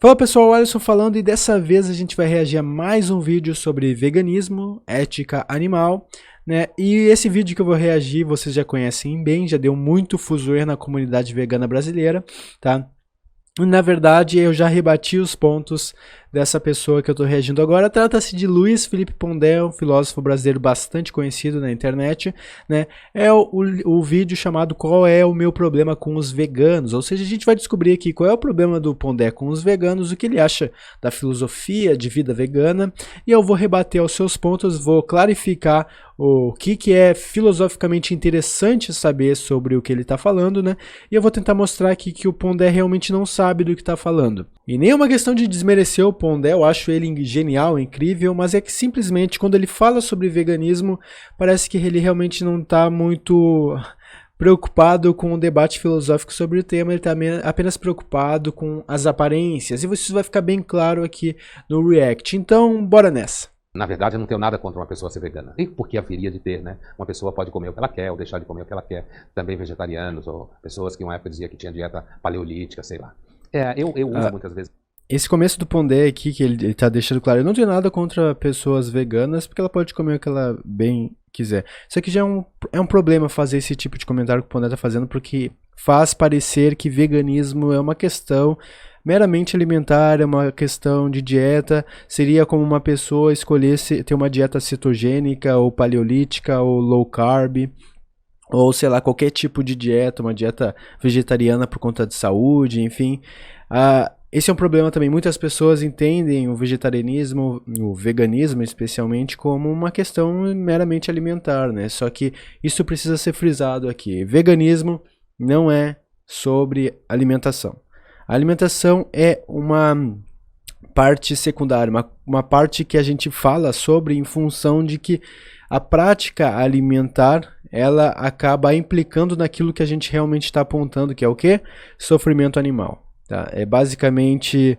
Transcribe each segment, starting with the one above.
Fala pessoal, Alisson falando e dessa vez a gente vai reagir a mais um vídeo sobre veganismo, ética animal, né? E esse vídeo que eu vou reagir vocês já conhecem bem, já deu muito fuzuê na comunidade vegana brasileira, tá? Na verdade, eu já rebati os pontos dessa pessoa que eu estou reagindo agora. Trata-se de Luiz Felipe Pondé, um filósofo brasileiro bastante conhecido na internet, né? É o vídeo chamado Qual é o meu problema com os veganos? Ou seja, a gente vai descobrir aqui qual é o problema do Pondé com os veganos, o que ele acha da filosofia de vida vegana, e eu vou rebater aos seus pontos, vou clarificar o que é filosoficamente interessante saber sobre o que ele está falando, né? E eu vou tentar mostrar aqui que o Pondé realmente não sabe do que está falando. E nem é uma questão de desmerecer o Pondé, eu acho ele genial, incrível, mas é que simplesmente quando ele fala sobre veganismo, parece que ele realmente não está muito preocupado com o debate filosófico sobre o tema, ele está apenas preocupado com as aparências, e isso vai ficar bem claro aqui no React. Então, bora nessa! Na verdade, eu não tenho nada contra uma pessoa ser vegana. E por que haveria de ter, né? Uma pessoa pode comer o que ela quer, ou deixar de comer o que ela quer. Também vegetarianos, ou pessoas que uma época dizia que tinha dieta paleolítica, sei lá. Eu uso muitas vezes. Esse começo do Pondé aqui, que ele tá deixando claro, eu não tenho nada contra pessoas veganas, porque ela pode comer o que ela bem quiser. Isso aqui já é um problema fazer esse tipo de comentário que o Pondé tá fazendo, porque faz parecer que veganismo é uma questão meramente alimentar, é uma questão de dieta, seria como uma pessoa escolhesse ter uma dieta cetogênica, ou paleolítica, ou low carb, ou sei lá, qualquer tipo de dieta, uma dieta vegetariana por conta de saúde, enfim. Esse é um problema também, muitas pessoas entendem o vegetarianismo, o veganismo especialmente, como uma questão meramente alimentar, né? Só que isso precisa ser frisado aqui, veganismo não é sobre alimentação. A alimentação é uma parte secundária, uma parte que a gente fala sobre em função de que a prática alimentar, ela acaba implicando naquilo que a gente realmente está apontando, que é o quê? Sofrimento animal. Tá? É basicamente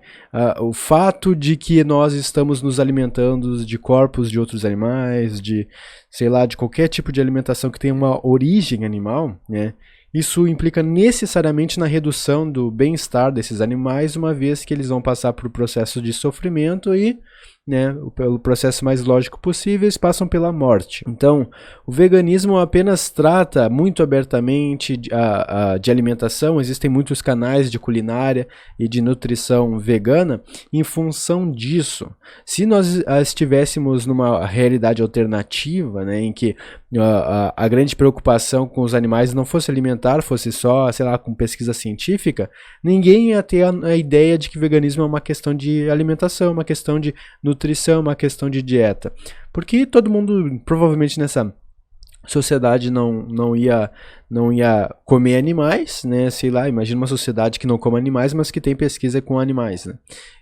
o fato de que nós estamos nos alimentando de corpos de outros animais, de, sei lá, de qualquer tipo de alimentação que tenha uma origem animal, né? Isso implica necessariamente na redução do bem-estar desses animais, uma vez que eles vão passar por um processo de sofrimento e, né, pelo processo mais lógico possível, eles passam pela morte. Então, o veganismo apenas trata muito abertamente de alimentação, existem muitos canais de culinária e de nutrição vegana em função disso. Se nós estivéssemos numa realidade alternativa, né, em que a grande preocupação com os animais não fosse alimentar, fosse só, sei lá, com pesquisa científica, ninguém ia ter a ideia de que veganismo é uma questão de alimentação, uma questão de nutrição, uma questão de dieta. Porque todo mundo, provavelmente nessa sociedade não ia comer animais, né? Sei lá, imagina uma sociedade que não come animais, mas que tem pesquisa com animais, né?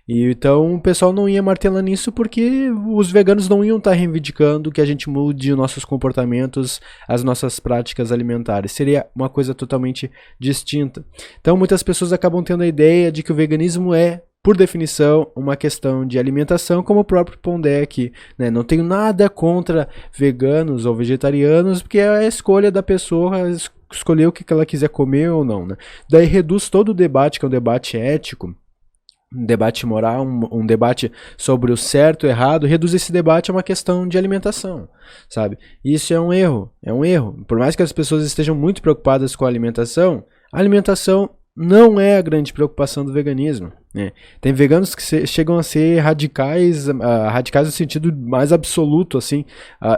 E então o pessoal não ia martelar nisso porque os veganos não iam estar reivindicando que a gente mude os nossos comportamentos, as nossas práticas alimentares. Seria uma coisa totalmente distinta. Então muitas pessoas acabam tendo a ideia de que o veganismo é, por definição, uma questão de alimentação, como o próprio Pondé aqui, né? Não tenho nada contra veganos ou vegetarianos, porque é a escolha da pessoa escolher o que ela quiser comer ou não, né? Daí reduz todo o debate, que é um debate ético, um debate moral, um debate sobre o certo e o errado, reduz esse debate a uma questão de alimentação, sabe? Isso é um erro, Por mais que as pessoas estejam muito preocupadas com a alimentação não é a grande preocupação do veganismo, né? Tem veganos que chegam a ser radicais no sentido mais absoluto, assim,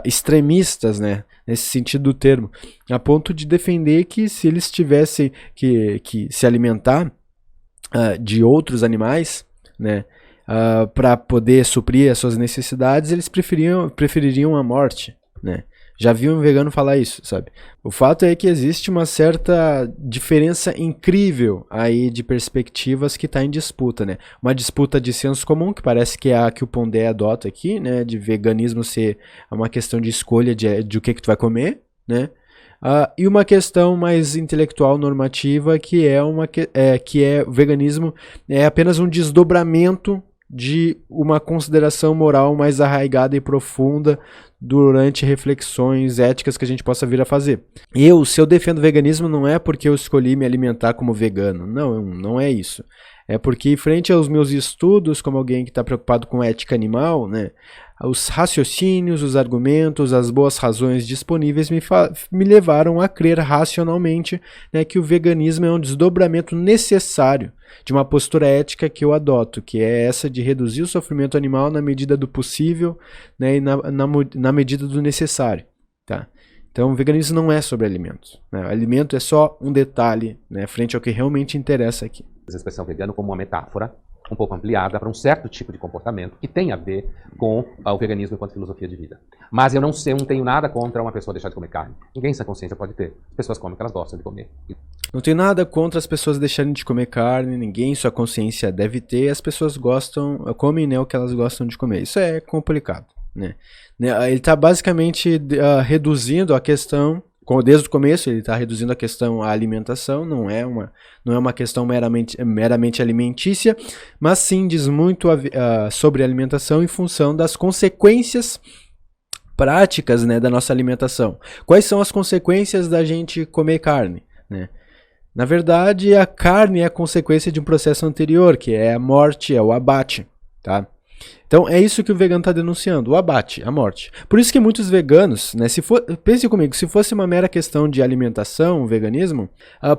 extremistas, né? Nesse sentido do termo, a ponto de defender que se eles tivessem que se alimentar de outros animais, né, para poder suprir as suas necessidades, eles prefeririam a morte, né? Já vi um vegano falar isso, sabe? O fato é que existe uma certa diferença incrível aí de perspectivas que está em disputa, né? Uma disputa de senso comum, que parece que é a que o Pondé adota aqui, né? De veganismo ser uma questão de escolha de o que tu vai comer, né? E uma questão mais intelectual normativa, que é o veganismo é apenas um desdobramento de uma consideração moral mais arraigada e profunda durante reflexões éticas que a gente possa vir a fazer. Se eu defendo veganismo, não é porque eu escolhi me alimentar como vegano. Não é isso. É porque, frente aos meus estudos, como alguém que está preocupado com ética animal, né, os raciocínios, os argumentos, as boas razões disponíveis me levaram a crer racionalmente, né, que o veganismo é um desdobramento necessário de uma postura ética que eu adoto, que é essa de reduzir o sofrimento animal na medida do possível, né, e na medida do necessário. Tá? Então, o veganismo não é sobre alimentos. Né? O alimento é só um detalhe, né, frente ao que realmente interessa aqui. A expressão vegano como uma metáfora um pouco ampliada para um certo tipo de comportamento que tem a ver com o veganismo enquanto filosofia de vida. Mas eu não tenho nada contra uma pessoa deixar de comer carne. Ninguém essa consciência pode ter. As pessoas comem o que elas gostam de comer. Não tenho nada contra as pessoas deixarem de comer carne, ninguém sua consciência deve ter, as pessoas comem, né, o que elas gostam de comer. Isso é complicado. Né? Ele está basicamente reduzindo a questão, desde o começo ele está reduzindo a questão à alimentação, não é uma questão meramente alimentícia, mas sim diz muito sobre alimentação em função das consequências práticas, né, da nossa alimentação. Quais são as consequências da gente comer carne? Né? Na verdade, a carne é a consequência de um processo anterior, que é a morte, é o abate. Tá? Então é isso que o vegano está denunciando, o abate, a morte. Por isso que muitos veganos, né, pense comigo, se fosse uma mera questão de alimentação, o veganismo,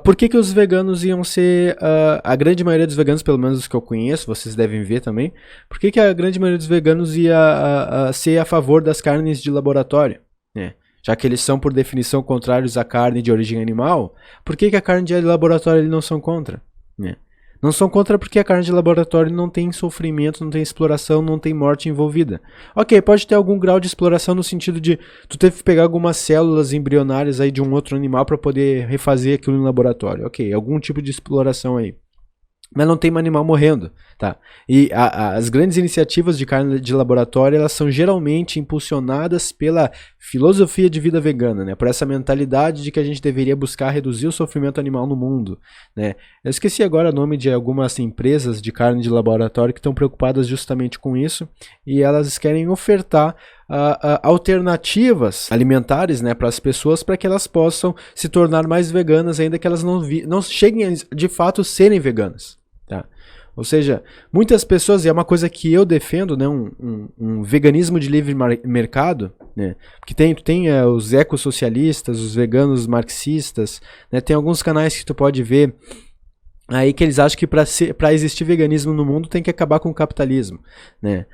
por que os veganos iam ser, a grande maioria dos veganos, pelo menos os que eu conheço, vocês devem ver também, por que a grande maioria dos veganos ia ser a favor das carnes de laboratório? Né? Já que eles são, por definição, contrários à carne de origem animal, por que a carne de laboratório eles não são contra? Né? Não são contra porque a carne de laboratório não tem sofrimento, não tem exploração, não tem morte envolvida. Ok, pode ter algum grau de exploração no sentido de tu teve que pegar algumas células embrionárias aí de um outro animal para poder refazer aquilo no laboratório. Ok, algum tipo de exploração aí. Mas não tem um animal morrendo, tá? E as grandes iniciativas de carne de laboratório, elas são geralmente impulsionadas pela filosofia de vida vegana, né? Por essa mentalidade de que a gente deveria buscar reduzir o sofrimento animal no mundo, né? Eu esqueci agora o nome de algumas empresas de carne de laboratório que estão preocupadas justamente com isso e elas querem ofertar alternativas alimentares, né, para as pessoas, para que elas possam se tornar mais veganas, ainda que elas não cheguem a, de fato, serem veganas. Tá? Ou seja, muitas pessoas, e é uma coisa que eu defendo, né, um veganismo de livre mercado, né, porque tem os ecossocialistas, os veganos marxistas, né, tem alguns canais que tu pode ver aí que eles acham que para existir veganismo no mundo tem que acabar com o capitalismo, né?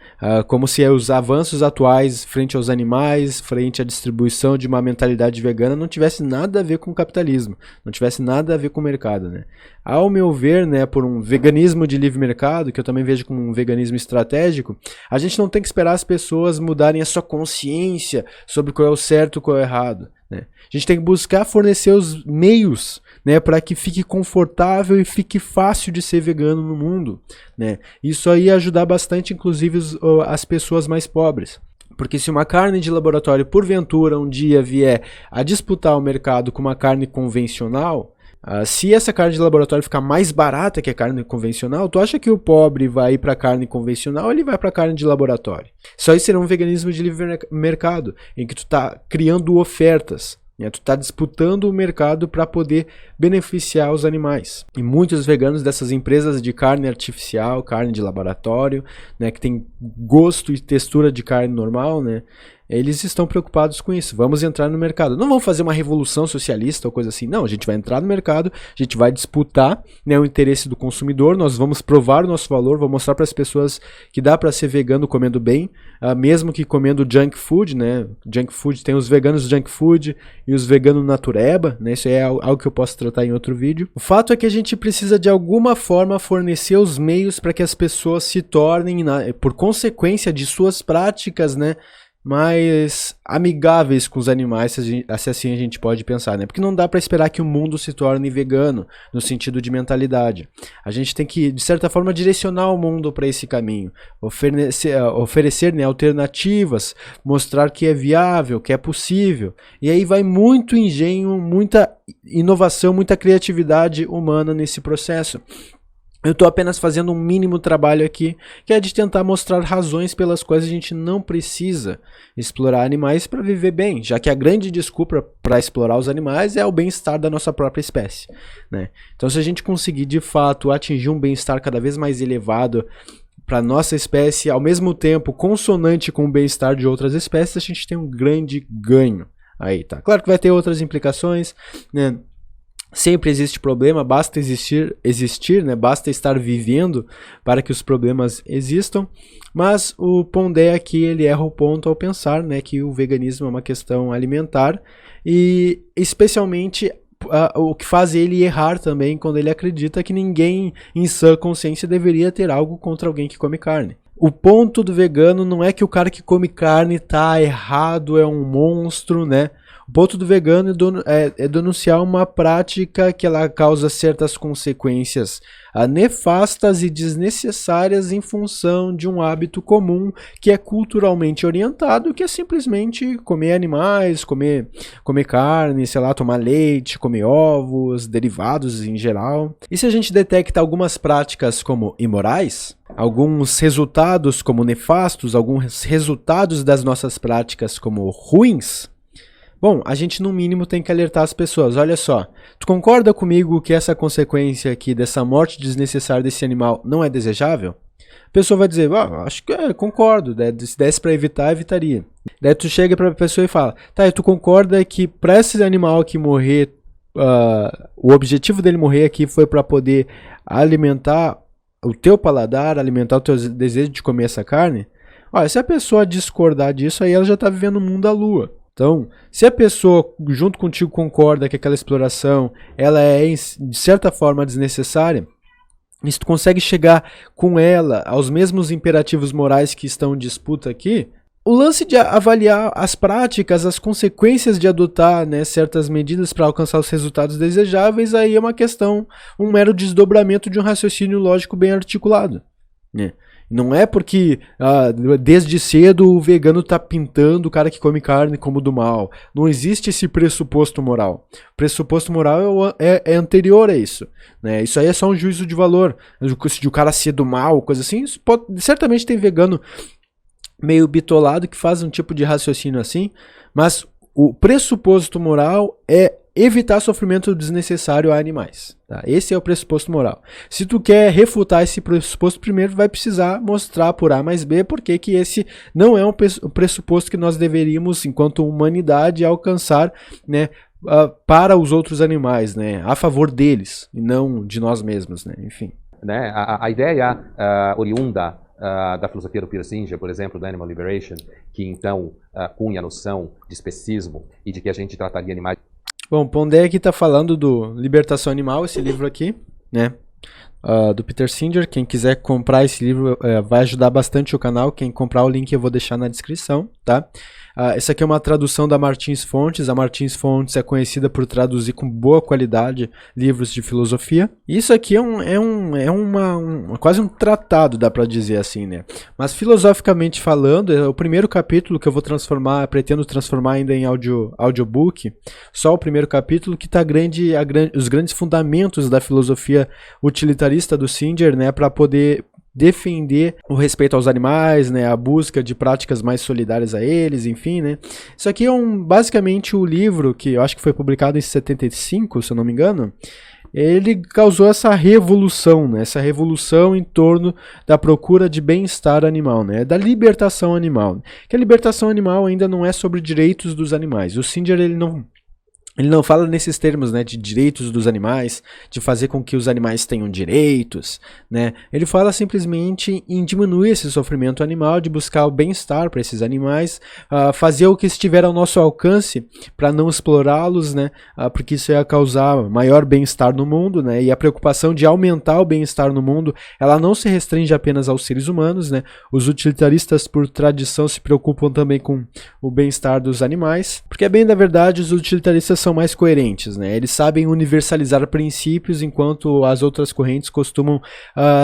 Como se os avanços atuais frente aos animais, frente à distribuição de uma mentalidade vegana não tivesse nada a ver com o capitalismo, não tivesse nada a ver com o mercado, né? Ao meu ver, né, por um veganismo de livre mercado, que eu também vejo como um veganismo estratégico, a gente não tem que esperar as pessoas mudarem a sua consciência sobre qual é o certo e qual é o errado, né? A gente tem que buscar fornecer os meios, né, para que fique confortável e fique fácil de ser vegano no mundo, né? Isso aí ia ajudar bastante, inclusive, as pessoas mais pobres. Porque se uma carne de laboratório, porventura, um dia vier a disputar o mercado com uma carne convencional, se essa carne de laboratório ficar mais barata que a carne convencional, tu acha que o pobre vai ir para a carne convencional ou ele vai para a carne de laboratório? Isso aí será um veganismo de livre mercado, em que tu está criando ofertas. Tu está disputando o mercado para poder beneficiar os animais. E muitos veganos dessas empresas de carne artificial, carne de laboratório, né, que tem gosto e textura de carne normal, né, eles estão preocupados com isso. Vamos entrar no mercado. Não vamos fazer uma revolução socialista ou coisa assim. Não, a gente vai entrar no mercado, a gente vai disputar, né, o interesse do consumidor, nós vamos provar o nosso valor, vamos mostrar para as pessoas que dá para ser vegano comendo bem, mesmo que comendo junk food, né? Junk food, tem os veganos junk food e os veganos natureba, né? Isso é algo que eu posso tratar em outro vídeo. O fato é que a gente precisa de alguma forma fornecer os meios para que as pessoas se tornem, por consequência de suas práticas, né, mais amigáveis com os animais, se assim a gente pode pensar, né? Porque não dá para esperar que o mundo se torne vegano, no sentido de mentalidade. A gente tem que, de certa forma, direcionar o mundo para esse caminho, oferecer, né, alternativas, mostrar que é viável, que é possível. E aí vai muito engenho, muita inovação, muita criatividade humana nesse processo. Eu estou apenas fazendo um mínimo trabalho aqui, que é de tentar mostrar razões pelas quais a gente não precisa explorar animais para viver bem, já que a grande desculpa para explorar os animais é o bem-estar da nossa própria espécie, né? Então, se a gente conseguir de fato atingir um bem-estar cada vez mais elevado para nossa espécie, ao mesmo tempo consonante com o bem-estar de outras espécies, a gente tem um grande ganho aí, tá? Claro que vai ter outras implicações, né? Sempre existe problema, basta existir, né? Basta estar vivendo para que os problemas existam. Mas o Pondé aqui, ele erra o ponto ao pensar, né, que o veganismo é uma questão alimentar e especialmente o que faz ele errar também quando ele acredita que ninguém em sã consciência deveria ter algo contra alguém que come carne. O ponto do vegano não é que o cara que come carne tá errado, é um monstro, né? O ponto do vegano é denunciar uma prática que ela causa certas consequências nefastas e desnecessárias em função de um hábito comum que é culturalmente orientado, que é simplesmente comer animais, comer carne, sei lá, tomar leite, comer ovos, derivados em geral. E se a gente detecta algumas práticas como imorais, alguns resultados como nefastos, alguns resultados das nossas práticas como ruins, bom, a gente no mínimo tem que alertar as pessoas. Olha só, tu concorda comigo que essa consequência aqui dessa morte desnecessária desse animal não é desejável? A pessoa vai dizer, acho que concordo, né? Se desse para evitar, evitaria. Daí tu chega para a pessoa e fala, tá, e tu concorda que para esse animal aqui morrer, o objetivo dele morrer aqui foi para poder alimentar o teu paladar, alimentar o teu desejo de comer essa carne? Olha, se a pessoa discordar disso, aí ela já está vivendo no mundo da lua. Então, se a pessoa junto contigo concorda que aquela exploração ela é de certa forma desnecessária, e se tu consegue chegar com ela aos mesmos imperativos morais que estão em disputa aqui, o lance de avaliar as práticas, as consequências de adotar, né, certas medidas para alcançar os resultados desejáveis, aí é uma questão, um mero desdobramento de um raciocínio lógico bem articulado, né? Não é porque desde cedo o vegano está pintando o cara que come carne como do mal. Não existe esse pressuposto moral. O pressuposto moral é anterior a isso, né? Isso aí é só um juízo de valor. Se o cara ser do mal, coisa assim, certamente tem vegano meio bitolado que faz um tipo de raciocínio assim, mas o pressuposto moral é evitar sofrimento desnecessário a animais, tá? Esse é o pressuposto moral. Se tu quer refutar esse pressuposto, primeiro vai precisar mostrar por A mais B porque que esse não é um pressuposto que nós deveríamos, enquanto humanidade, alcançar, né, para os outros animais, né, a favor deles e não de nós mesmos, né? Enfim. Né? A ideia oriunda da filosofia do Peter Singer, por exemplo, da Animal Liberation, que então cunha a noção de especismo e de que a gente trataria animais. Bom, Pondé aqui está falando do Libertação Animal, esse livro aqui, né, do Peter Singer. Quem quiser comprar esse livro vai ajudar bastante o canal. Quem comprar, o link eu vou deixar na descrição, tá? Essa aqui é uma tradução da Martins Fontes. A Martins Fontes é conhecida por traduzir com boa qualidade livros de filosofia. Isso aqui quase um tratado, dá pra dizer assim, né? Mas filosoficamente falando, é o primeiro capítulo que eu vou pretendo transformar ainda em audiobook. Só o primeiro capítulo que tá os grandes fundamentos da filosofia utilitarista do Singer, né? Pra poder defender o respeito aos animais, né, a busca de práticas mais solidárias a eles, enfim, né. Isso aqui é basicamente o livro que eu acho que foi publicado em 75, se eu não me engano. Ele causou essa revolução, né, essa revolução em torno da procura de bem-estar animal, né, da libertação animal. Que a libertação animal ainda não é sobre direitos dos animais. O Singer, ele não fala nesses termos, né, de direitos dos animais, de fazer com que os animais tenham direitos, né? Ele fala simplesmente em diminuir esse sofrimento animal, de buscar o bem-estar para esses animais, fazer o que estiver ao nosso alcance para não explorá-los, né? Porque isso ia causar maior bem-estar no mundo, né? E a preocupação de aumentar o bem-estar no mundo, ela não se restringe apenas aos seres humanos, né? Os utilitaristas, por tradição, se preocupam também com o bem-estar dos animais, porque bem da verdade os utilitaristas são mais coerentes, né? Eles sabem universalizar princípios, enquanto as outras correntes costumam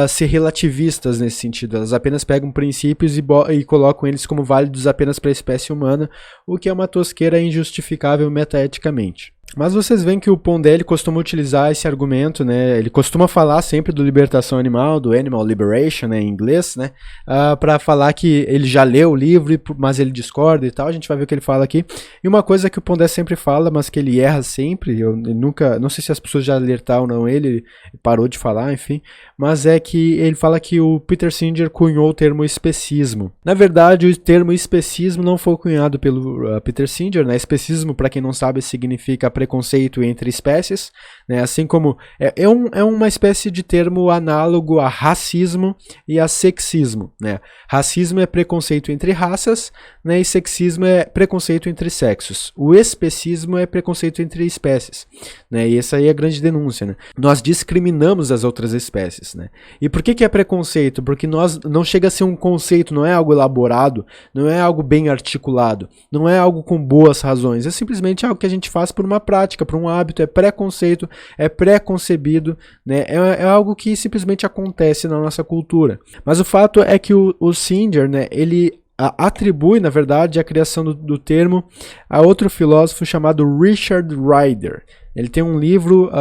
ser relativistas nesse sentido. Elas apenas pegam princípios e colocam eles como válidos apenas para a espécie humana, o que é uma tosqueira injustificável metaeticamente. Mas vocês veem que o Pondé ele costuma utilizar esse argumento, né? Ele costuma falar sempre do libertação animal, do animal liberation, né, em inglês, né? Para falar que ele já leu o livro, mas ele discorda e tal. A gente vai ver o que ele fala aqui. E uma coisa que o Pondé sempre fala, mas que ele erra sempre, ele nunca, não sei se as pessoas já alertaram ou não ele parou de falar, enfim. Mas é que ele fala que o Peter Singer cunhou o termo especismo. Na verdade, o termo especismo não foi cunhado pelo Peter Singer, né? Especismo, para quem não sabe, significa preconceito entre espécies, né? Assim como é uma espécie de termo análogo a racismo e a sexismo, né? Racismo é preconceito entre raças, né? E sexismo é preconceito entre sexos. O especismo é preconceito entre espécies, né? E essa aí é a grande denúncia, né? Nós discriminamos as outras espécies, né? E por que é preconceito? Porque nós não chega a ser um conceito, não é algo elaborado, não é algo bem articulado, não é algo com boas razões, é simplesmente algo que a gente faz por uma prática, por um hábito, é preconceito, é pré-concebido, né? É algo que simplesmente acontece na nossa cultura. Mas o fato é que o Singer, né, ele atribui, na verdade, a criação do termo a outro filósofo chamado Richard Ryder. Ele tem um livro,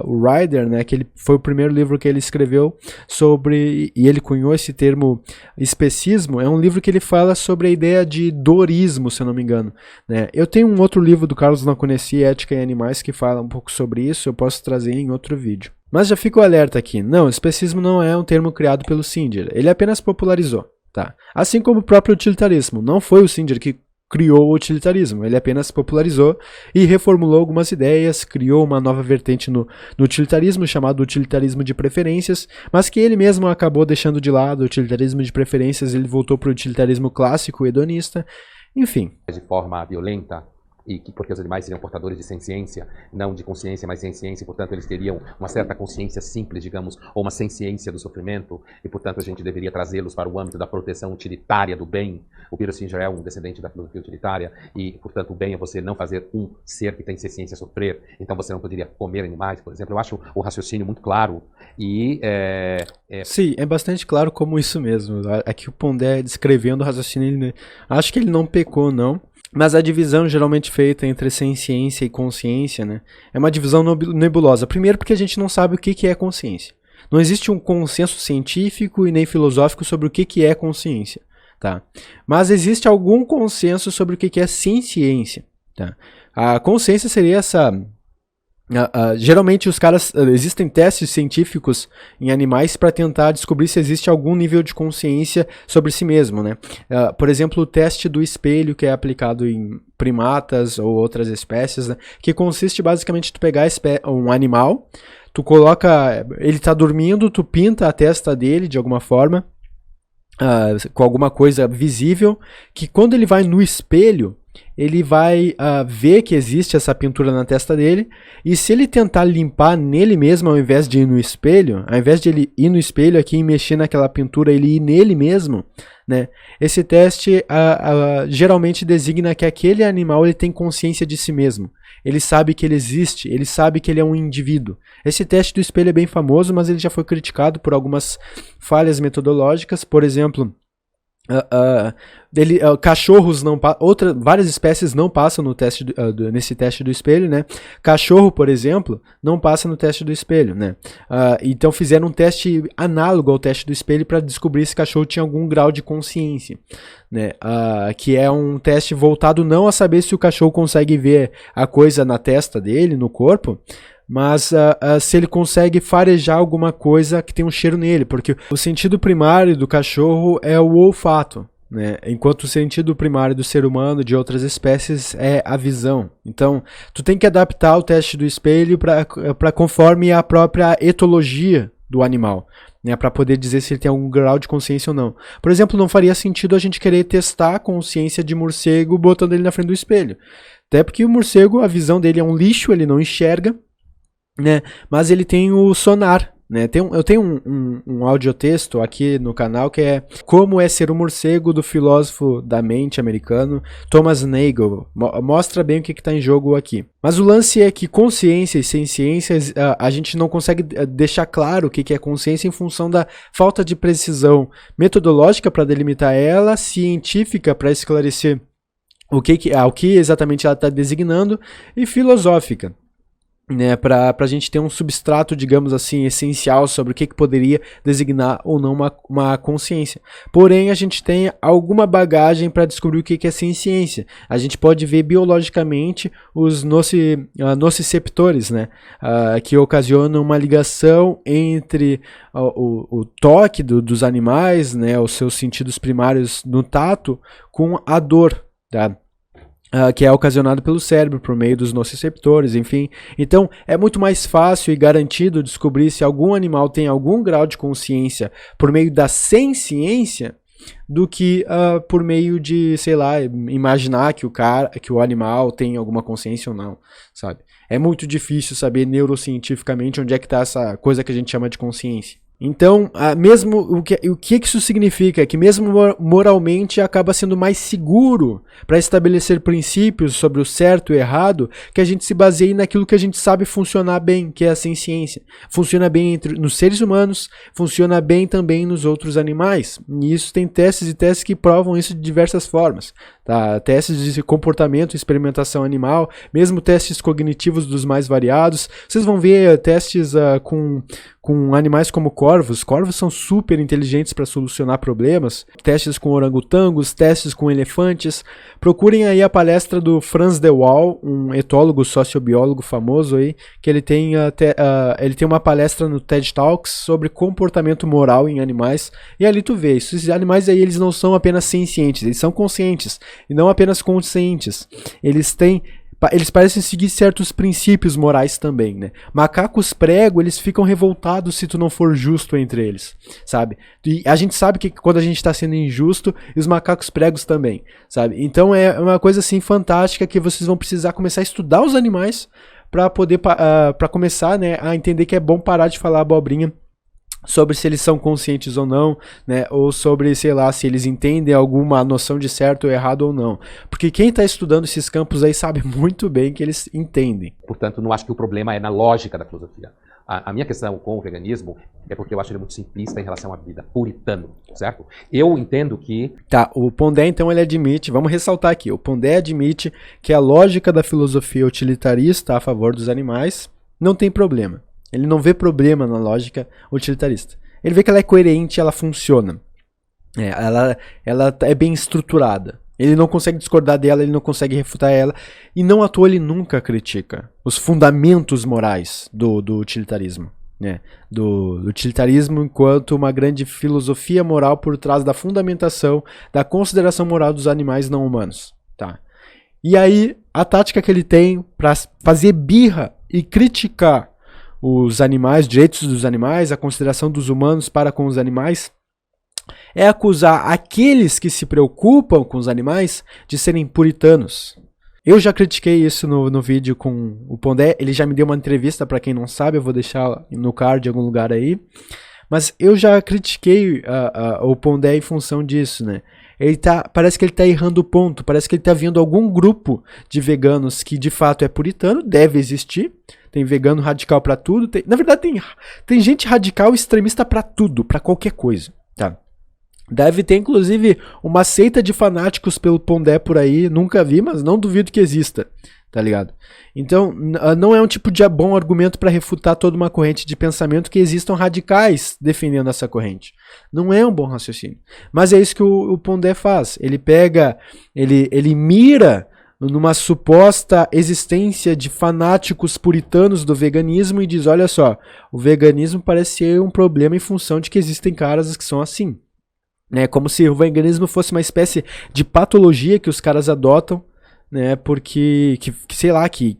o Ryder, né, que foi o primeiro livro que ele escreveu sobre, e ele cunhou esse termo especismo, é um livro que ele fala sobre a ideia de dorismo, se eu não me engano, né. Eu tenho um outro livro do Carlos Naconeci, Ética em Animais, que fala um pouco sobre isso, eu posso trazer em outro vídeo. Mas já fica o alerta aqui, não, especismo não é um termo criado pelo Singer, ele apenas popularizou. Tá. Assim como o próprio utilitarismo, não foi o Singer que criou o utilitarismo, ele apenas popularizou e reformulou algumas ideias, criou uma nova vertente no utilitarismo, chamado utilitarismo de preferências, mas que ele mesmo acabou deixando de lado. O utilitarismo de preferências, ele voltou para o utilitarismo clássico, hedonista, enfim. De forma violenta, e que porque os animais seriam portadores de senciência, não de consciência, mas senciência, e portanto eles teriam uma certa consciência simples, digamos, ou uma senciência do sofrimento, e portanto a gente deveria trazê-los para o âmbito da proteção utilitária do bem. O Peter Singer é um descendente da filosofia utilitária, e portanto o bem é você não fazer um ser que tem senciência sofrer, então você não poderia comer animais, por exemplo. Eu acho o raciocínio muito claro, e... Sim, é bastante claro como isso mesmo. Aqui o Pondé descrevendo o raciocínio, acho que ele não pecou, não. Mas a divisão geralmente feita entre senciência e consciência, né, é uma divisão nebulosa. Primeiro porque a gente não sabe o que é consciência. Não existe um consenso científico e nem filosófico sobre o que é consciência. Tá? Mas existe algum consenso sobre o que é ciência. Tá? A consciência seria essa... geralmente existem testes científicos em animais para tentar descobrir se existe algum nível de consciência sobre si mesmo, né? Por exemplo, o teste do espelho, que é aplicado em primatas ou outras espécies, né? Que consiste basicamente em tu pegar um animal, tu coloca, ele está dormindo, tu pinta a testa dele de alguma forma, com alguma coisa visível, que quando ele vai no espelho, ele vai ver que existe essa pintura na testa dele, e se ele tentar limpar nele mesmo ao invés de ir no espelho, ao invés de ele ir no espelho aqui e mexer naquela pintura, ele ir nele mesmo, né? Esse teste geralmente designa que aquele animal ele tem consciência de si mesmo. Ele sabe que ele existe, ele sabe que ele é um indivíduo. Esse teste do espelho é bem famoso, mas ele já foi criticado por algumas falhas metodológicas. Por exemplo, cachorros não várias espécies não passam no teste nesse teste do espelho, né? Cachorro, por exemplo, não passa no teste do espelho, né? Então fizeram um teste análogo ao teste do espelho para descobrir se o cachorro tinha algum grau de consciência, né? Que é um teste voltado não a saber se o cachorro consegue ver a coisa na testa dele, no corpo, mas se ele consegue farejar alguma coisa que tem um cheiro nele, porque o sentido primário do cachorro é o olfato, né? Enquanto o sentido primário do ser humano, de outras espécies, é a visão. Então, tu tem que adaptar o teste do espelho para conforme a própria etologia do animal, né, para poder dizer se ele tem algum grau de consciência ou não. Por exemplo, não faria sentido a gente querer testar a consciência de morcego botando ele na frente do espelho. Até porque o morcego, a visão dele é um lixo, ele não enxerga, né? Mas ele tem o sonar, né? Eu tenho um audiotexto aqui no canal que é Como é Ser um Morcego, do filósofo da mente americano Thomas Nagel. Mostra bem o que está em jogo aqui. Mas o lance é que consciência e ciências, a gente não consegue deixar claro o que é consciência em função da falta de precisão metodológica para delimitar ela, científica para esclarecer o que exatamente ela está designando, e filosófica, né, para a gente ter um substrato, digamos assim, essencial sobre o que poderia designar ou não uma consciência. Porém, a gente tem alguma bagagem para descobrir o que é ciência. A gente pode ver biologicamente os nociceptores, né, que ocasionam uma ligação entre o toque dos animais, né, os seus sentidos primários no tato, com a dor, tá? Que é ocasionado pelo cérebro por meio dos nociceptores, enfim. Então, é muito mais fácil e garantido descobrir se algum animal tem algum grau de consciência por meio da ciência do que por meio de, sei lá, imaginar que o animal tem alguma consciência ou não, sabe? É muito difícil saber neurocientificamente onde é que está essa coisa que a gente chama de consciência. Então, mesmo o que isso significa? Que mesmo moralmente acaba sendo mais seguro para estabelecer princípios sobre o certo e o errado, que a gente se baseie naquilo que a gente sabe funcionar bem, que é a ciência. Funciona bem nos seres humanos, funciona bem também nos outros animais. E isso tem testes e testes que provam isso de diversas formas. Tá? Testes de comportamento, experimentação animal, mesmo testes cognitivos dos mais variados. Vocês vão ver testes com animais como corvos. Corvos são super inteligentes para solucionar problemas. Testes com orangotangos, testes com elefantes. Procurem aí a palestra do Franz de Waal, um etólogo, sociobiólogo famoso aí, que ele tem uma palestra no TED Talks sobre comportamento moral em animais. E ali tu vê, esses animais aí eles não são apenas sencientes, eles são conscientes e não apenas conscientes. Eles parecem seguir certos princípios morais também, né? Macacos prego, eles ficam revoltados se tu não for justo entre eles, sabe? E a gente sabe que quando a gente tá sendo injusto, e os macacos pregos também, sabe? Então é uma coisa assim fantástica que vocês vão precisar começar a estudar os animais para poder para começar, né, a entender que é bom parar de falar abobrinha sobre se eles são conscientes ou não, né, ou sobre, sei lá, se eles entendem alguma noção de certo ou errado ou não. Porque quem está estudando esses campos aí sabe muito bem que eles entendem. Portanto, não acho que o problema é na lógica da filosofia. A minha questão com o veganismo é porque eu acho ele muito simplista em relação à vida, puritano, certo? Eu entendo que... Tá, o Pondé então ele admite, vamos ressaltar aqui, o Pondé admite que a lógica da filosofia utilitarista a favor dos animais não tem problema. Ele não vê problema na lógica utilitarista. Ele vê que ela é coerente, ela funciona. Ela é bem estruturada. Ele não consegue discordar dela, ele não consegue refutar ela. E não à toa ele nunca critica os fundamentos morais do utilitarismo. Né? Do utilitarismo enquanto uma grande filosofia moral por trás da fundamentação, da consideração moral dos animais não humanos. Tá? E aí, a tática que ele tem para fazer birra e criticar os animais, direitos dos animais, a consideração dos humanos para com os animais, é acusar aqueles que se preocupam com os animais de serem puritanos. Eu já critiquei isso no vídeo com o Pondé, ele já me deu uma entrevista, para quem não sabe, eu vou deixar no card em algum lugar aí, mas eu já critiquei o Pondé em função disso, né? Parece que ele está errando o ponto, parece que ele está vendo algum grupo de veganos que de fato é puritano, deve existir. Tem vegano radical pra tudo. Na verdade, tem gente radical extremista pra tudo, pra qualquer coisa. Tá? Deve ter, inclusive, uma seita de fanáticos pelo Pondé por aí. Nunca vi, mas não duvido que exista. Tá ligado? Então, não é um tipo de bom argumento para refutar toda uma corrente de pensamento que existam radicais defendendo essa corrente. Não é um bom raciocínio. Mas é isso que o Pondé faz. Ele mira numa suposta existência de fanáticos puritanos do veganismo e diz, olha só, o veganismo parece ser um problema em função de que existem caras que são assim. Né? Como se o veganismo fosse uma espécie de patologia que os caras adotam, né? Porque, sei lá, que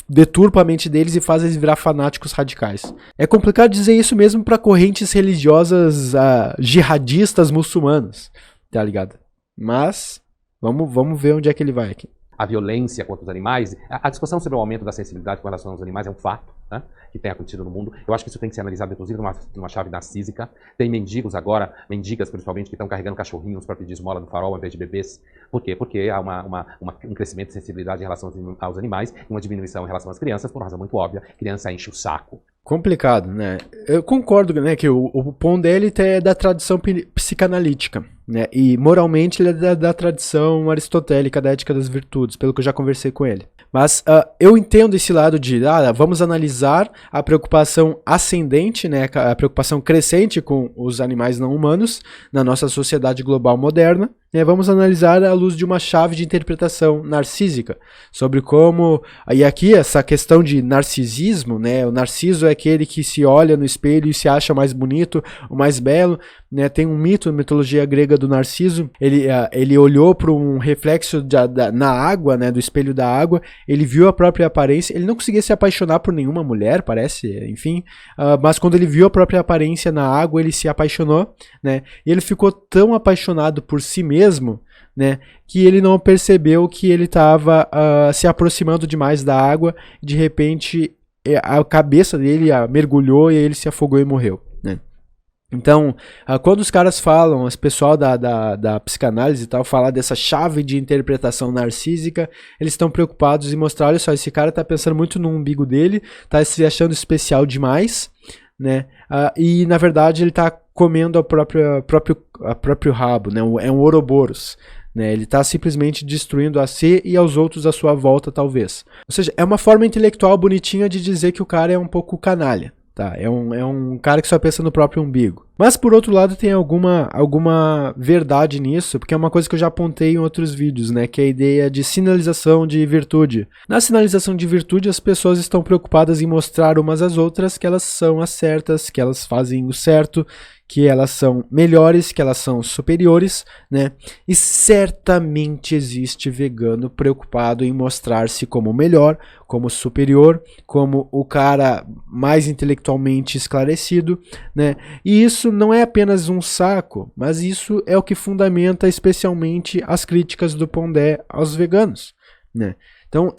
deturpa a mente deles e faz eles virar fanáticos radicais. É complicado dizer isso mesmo para correntes religiosas jihadistas muçulmanas, tá ligado? Mas, vamos ver onde é que ele vai aqui. A violência contra os animais, a discussão sobre o aumento da sensibilidade com relação aos animais é um fato, né, que tem acontecido no mundo. Eu acho que isso tem que ser analisado, inclusive, numa chave narcísica. Tem mendigos agora, mendigas principalmente, que estão carregando cachorrinhos para pedir esmola no farol ao invés de bebês. Por quê? Porque há um crescimento de sensibilidade em relação aos animais e uma diminuição em relação às crianças, por uma razão muito óbvia. Criança enche o saco. Complicado, né? Eu concordo, né, que o Pondé é da tradição psicanalítica, né? E moralmente ele é da tradição aristotélica da ética das virtudes, pelo que eu já conversei com ele. Mas eu entendo esse lado de vamos analisar a preocupação ascendente, né, a preocupação crescente com os animais não humanos na nossa sociedade global moderna. Vamos analisar à luz de uma chave de interpretação narcísica, sobre como, e aqui essa questão de narcisismo, né, o narciso é aquele que se olha no espelho e se acha mais bonito, o mais belo, né, tem um mito, mitologia grega do Narciso, ele olhou para um reflexo na água, né, do espelho da água, ele viu a própria aparência, ele não conseguia se apaixonar por nenhuma mulher, parece, enfim, mas quando ele viu a própria aparência na água, ele se apaixonou, né, e ele ficou tão apaixonado por si mesmo, né, que ele não percebeu que ele estava se aproximando demais da água e de repente a cabeça dele mergulhou e ele se afogou e morreu, né. Então, quando os caras falam, os pessoal da psicanálise e tal, falar dessa chave de interpretação narcísica, eles estão preocupados em mostrar, olha só, esse cara tá pensando muito no umbigo dele, tá se achando especial demais, né? E na verdade ele tá comendo o próprio rabo, né? É um Ouroboros, né? Ele tá simplesmente destruindo a si e aos outros à sua volta, talvez. Ou seja, é uma forma intelectual bonitinha de dizer que o cara é um pouco canalha. Tá, é um cara que só pensa no próprio umbigo. Mas por outro lado tem alguma verdade nisso, porque é uma coisa que eu já apontei em outros vídeos, né, que é a ideia de sinalização de virtude. Na sinalização de virtude as pessoas estão preocupadas em mostrar umas às outras que elas são as certas, que elas fazem o certo, que elas são melhores, que elas são superiores, né? E certamente existe vegano preocupado em mostrar-se como melhor, como superior, como o cara mais intelectualmente esclarecido, né? E isso não é apenas um saco, mas isso é o que fundamenta especialmente as críticas do Pondé aos veganos, né? Então,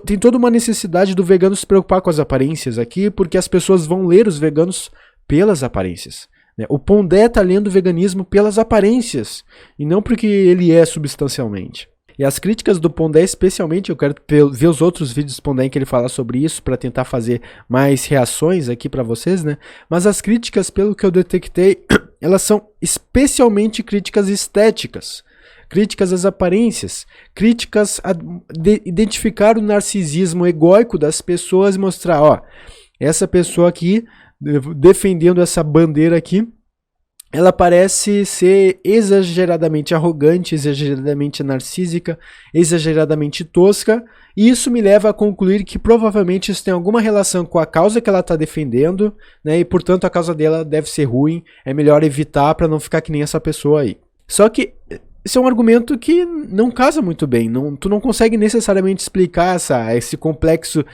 tem toda uma necessidade do vegano se preocupar com as aparências aqui, porque as pessoas vão ler os veganos pelas aparências. O Pondé está lendo o veganismo pelas aparências, e não porque ele é substancialmente. E as críticas do Pondé, especialmente, eu quero ver os outros vídeos do Pondé em que ele fala sobre isso, para tentar fazer mais reações aqui para vocês, né? Mas as críticas, pelo que eu detectei, elas são especialmente críticas estéticas, críticas às aparências, críticas a identificar o narcisismo egóico das pessoas e mostrar, ó, essa pessoa aqui defendendo essa bandeira aqui, ela parece ser exageradamente arrogante, exageradamente narcísica, exageradamente tosca, e isso me leva a concluir que provavelmente isso tem alguma relação com a causa que ela está defendendo, né, e portanto a causa dela deve ser ruim, é melhor evitar para não ficar que nem essa pessoa aí. Só que esse é um argumento que não casa muito bem, tu não consegue necessariamente explicar esse complexo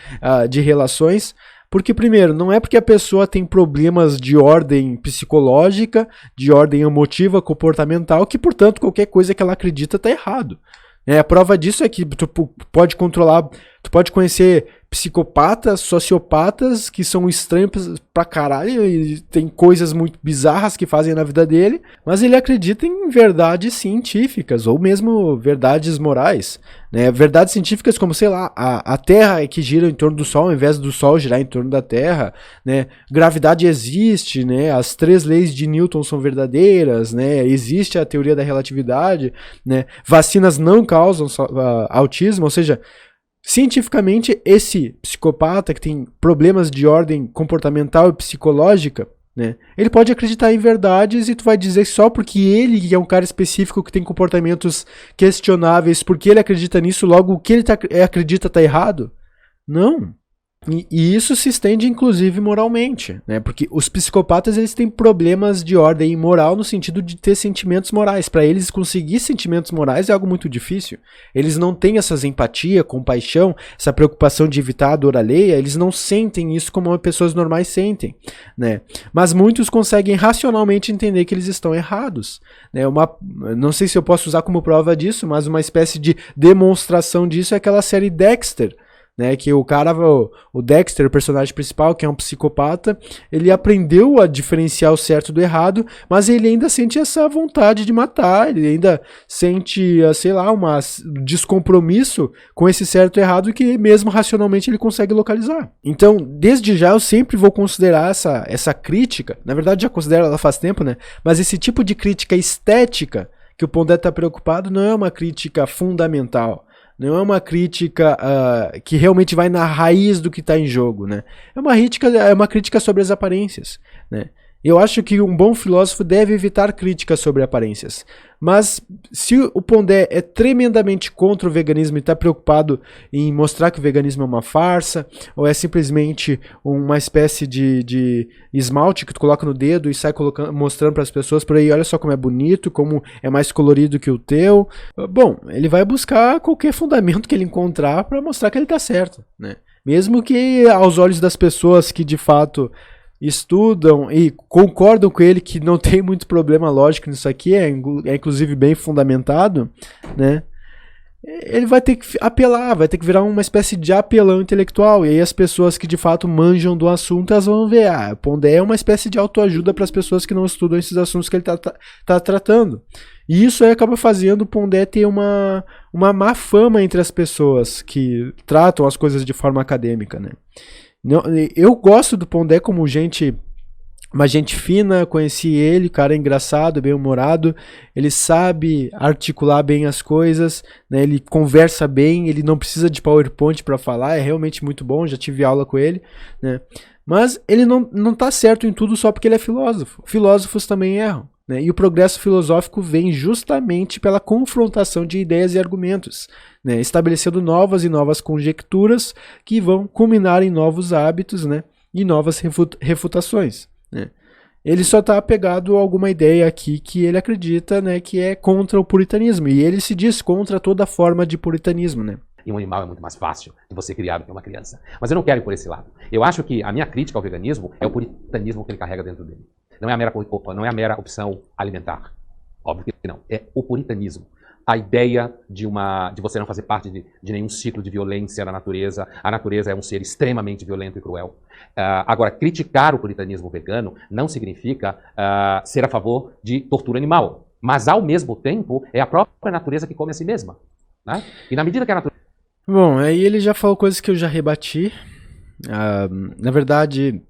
de relações. Porque, primeiro, não é porque a pessoa tem problemas de ordem psicológica, de ordem emotiva, comportamental, que, portanto, qualquer coisa que ela acredita está errado. A prova disso é que tu pode controlar, tu pode conhecer psicopatas, sociopatas que são estranhos pra caralho e tem coisas muito bizarras que fazem na vida dele, mas ele acredita em verdades científicas ou mesmo verdades morais, né? Verdades científicas como, sei lá, a Terra é que gira em torno do Sol ao invés do Sol girar em torno da Terra, né? Gravidade existe, né? As 3 leis de Newton são verdadeiras, né? Existe a teoria da relatividade, né? Vacinas não causam autismo, ou seja, cientificamente, esse psicopata que tem problemas de ordem comportamental e psicológica, né, ele pode acreditar em verdades e tu vai dizer só porque ele é um cara específico que tem comportamentos questionáveis, porque ele acredita nisso, logo o que ele acredita tá errado? Não. E isso se estende inclusive moralmente, né? Porque os psicopatas eles têm problemas de ordem moral no sentido de ter sentimentos morais. Para eles conseguir sentimentos morais é algo muito difícil. Eles não têm essas empatia, compaixão, essa preocupação de evitar a dor alheia, eles não sentem isso como pessoas normais sentem, né? Mas muitos conseguem racionalmente entender que eles estão errados, né? Não sei se eu posso usar como prova disso, mas uma espécie de demonstração disso é aquela série Dexter, né, que o Dexter, o personagem principal, que é um psicopata, ele aprendeu a diferenciar o certo do errado, mas ele ainda sente essa vontade de matar, ele ainda sente, sei lá, um descompromisso com esse certo e errado que mesmo racionalmente ele consegue localizar. Então, desde já eu sempre vou considerar essa crítica, na verdade já considero ela faz tempo, né, mas esse tipo de crítica estética, que o Pondé está preocupado não é uma crítica fundamental, não é uma crítica que realmente vai na raiz do que está em jogo, né? É uma crítica sobre as aparências, né? Eu acho que um bom filósofo deve evitar críticas sobre aparências. Mas se o Pondé é tremendamente contra o veganismo e está preocupado em mostrar que o veganismo é uma farsa, ou é simplesmente uma espécie de esmalte que tu coloca no dedo e sai mostrando para as pessoas por aí, olha só como é bonito, como é mais colorido que o teu. Bom, ele vai buscar qualquer fundamento que ele encontrar para mostrar que ele está certo, né? Mesmo que aos olhos das pessoas que de fato estudam e concordam com ele que não tem muito problema lógico nisso aqui, é inclusive bem fundamentado, né? Ele vai ter que apelar, vai ter que virar uma espécie de apelão intelectual, e aí as pessoas que de fato manjam do assunto, elas vão ver, o Pondé é uma espécie de autoajuda para as pessoas que não estudam esses assuntos que ele tá tratando. E isso aí acaba fazendo o Pondé ter uma má fama entre as pessoas que tratam as coisas de forma acadêmica, né? Eu gosto do Pondé como uma gente fina, conheci ele, cara engraçado, bem-humorado, ele sabe articular bem as coisas, né? Ele conversa bem, ele não precisa de PowerPoint para falar, é realmente muito bom, já tive aula com ele, né? Mas ele não tá certo em tudo só porque ele é filósofo. Filósofos também erram, né? E o progresso filosófico vem justamente pela confrontação de ideias e argumentos, né? Estabelecendo novas e novas conjecturas que vão culminar em novos hábitos, né? E novas refutações, né? Ele só está apegado a alguma ideia aqui que ele acredita, né, que é contra o puritanismo. E ele se diz contra toda forma de puritanismo, né? E um animal é muito mais fácil de você criar do que uma criança. Mas eu não quero ir por esse lado. Eu acho que a minha crítica ao veganismo é o puritanismo que ele carrega dentro dele. Não é a mera opção alimentar. Óbvio que não. É o puritanismo. A ideia de você não fazer parte de nenhum ciclo de violência na natureza. A natureza é um ser extremamente violento e cruel. Agora, criticar o puritanismo vegano não significa ser a favor de tortura animal. Mas, ao mesmo tempo, é a própria natureza que come a si mesma, né? E na medida que a natureza... Bom, aí ele já falou coisas que eu já rebati. Na verdade,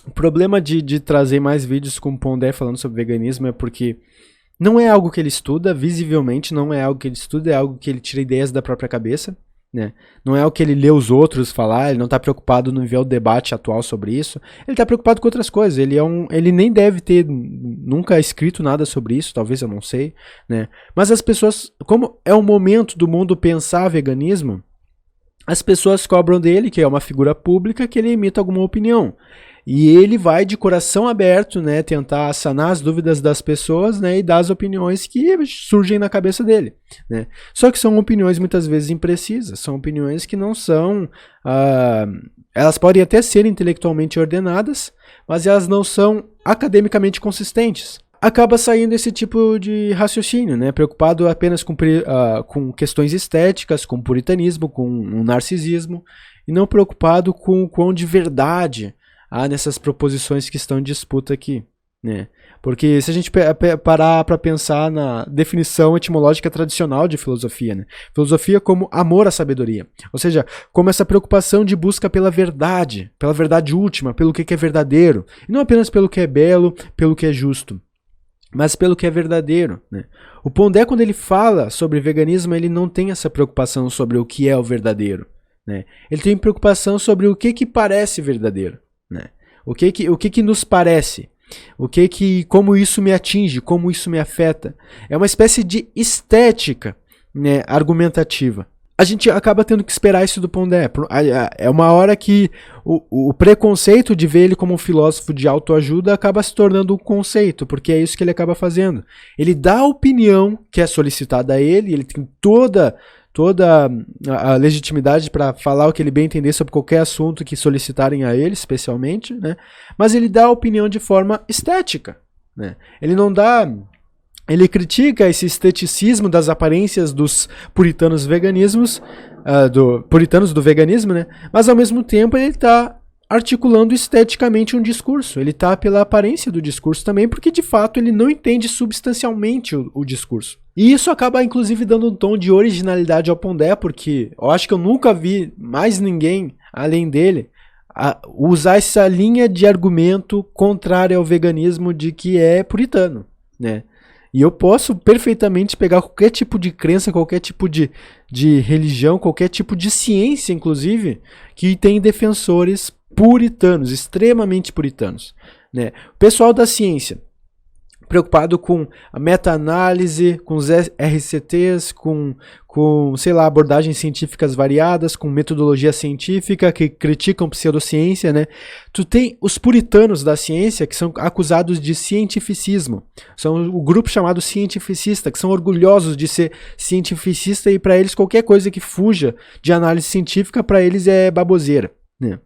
o problema de trazer mais vídeos com o Pondé falando sobre veganismo é porque não é algo que ele estuda, visivelmente não é algo que ele estuda, é algo que ele tira ideias da própria cabeça, né? Não é o que ele lê os outros falar, ele não está preocupado no ver o debate atual sobre isso, ele está preocupado com outras coisas, ele nem deve ter nunca escrito nada sobre isso, talvez, eu não sei, né? Mas as pessoas, como é o momento do mundo pensar veganismo, as pessoas cobram dele, que é uma figura pública, que ele emita alguma opinião. E ele vai de coração aberto, né, tentar sanar as dúvidas das pessoas, né, e dar as opiniões que surgem na cabeça dele, né. Só que são opiniões muitas vezes imprecisas, são opiniões que não são... elas podem até ser intelectualmente ordenadas, mas elas não são academicamente consistentes. Acaba saindo esse tipo de raciocínio, né, preocupado apenas com questões estéticas, com puritanismo, com um narcisismo, e não preocupado com o quão de verdade há nessas proposições que estão em disputa aqui, né? Porque se a gente parar para pensar na definição etimológica tradicional de filosofia, né? Filosofia como amor à sabedoria, ou seja, como essa preocupação de busca pela verdade última, pelo que é verdadeiro, e não apenas pelo que é belo, pelo que é justo, mas pelo que é verdadeiro, né? O Pondé, quando ele fala sobre veganismo, ele não tem essa preocupação sobre o que é o verdadeiro, né? Ele tem preocupação sobre o que parece verdadeiro, né? O que nos parece, como isso me atinge, como isso me afeta. É uma espécie de estética, né, argumentativa. A gente acaba tendo que esperar isso do Pondé. É uma hora que o preconceito de ver ele como um filósofo de autoajuda acaba se tornando um conceito, porque é isso que ele acaba fazendo. Ele dá a opinião que é solicitada a ele tem toda a legitimidade para falar o que ele bem entender sobre qualquer assunto que solicitarem a ele, especialmente, né? Mas ele dá a opinião de forma estética, né? Ele critica esse esteticismo das aparências dos puritanos puritanos do veganismo, né? Mas ao mesmo tempo ele está articulando esteticamente um discurso. Ele está pela aparência do discurso também, porque de fato ele não entende substancialmente o discurso. E isso acaba inclusive dando um tom de originalidade ao Pondé, porque eu acho que eu nunca vi mais ninguém além dele usar essa linha de argumento contrária ao veganismo de que é puritano, né? E eu posso perfeitamente pegar qualquer tipo de crença, qualquer tipo de religião, qualquer tipo de ciência, inclusive, que tem defensores puritanos, extremamente puritanos, né? O pessoal da ciência, preocupado com a meta-análise, com os RCTs, com, sei lá, abordagens científicas variadas, com metodologia científica, que criticam pseudociência, né? Tu tem os puritanos da ciência, que são acusados de cientificismo. São o grupo chamado cientificista, que são orgulhosos de ser cientificista e para eles qualquer coisa que fuja de análise científica, para eles é baboseira, né?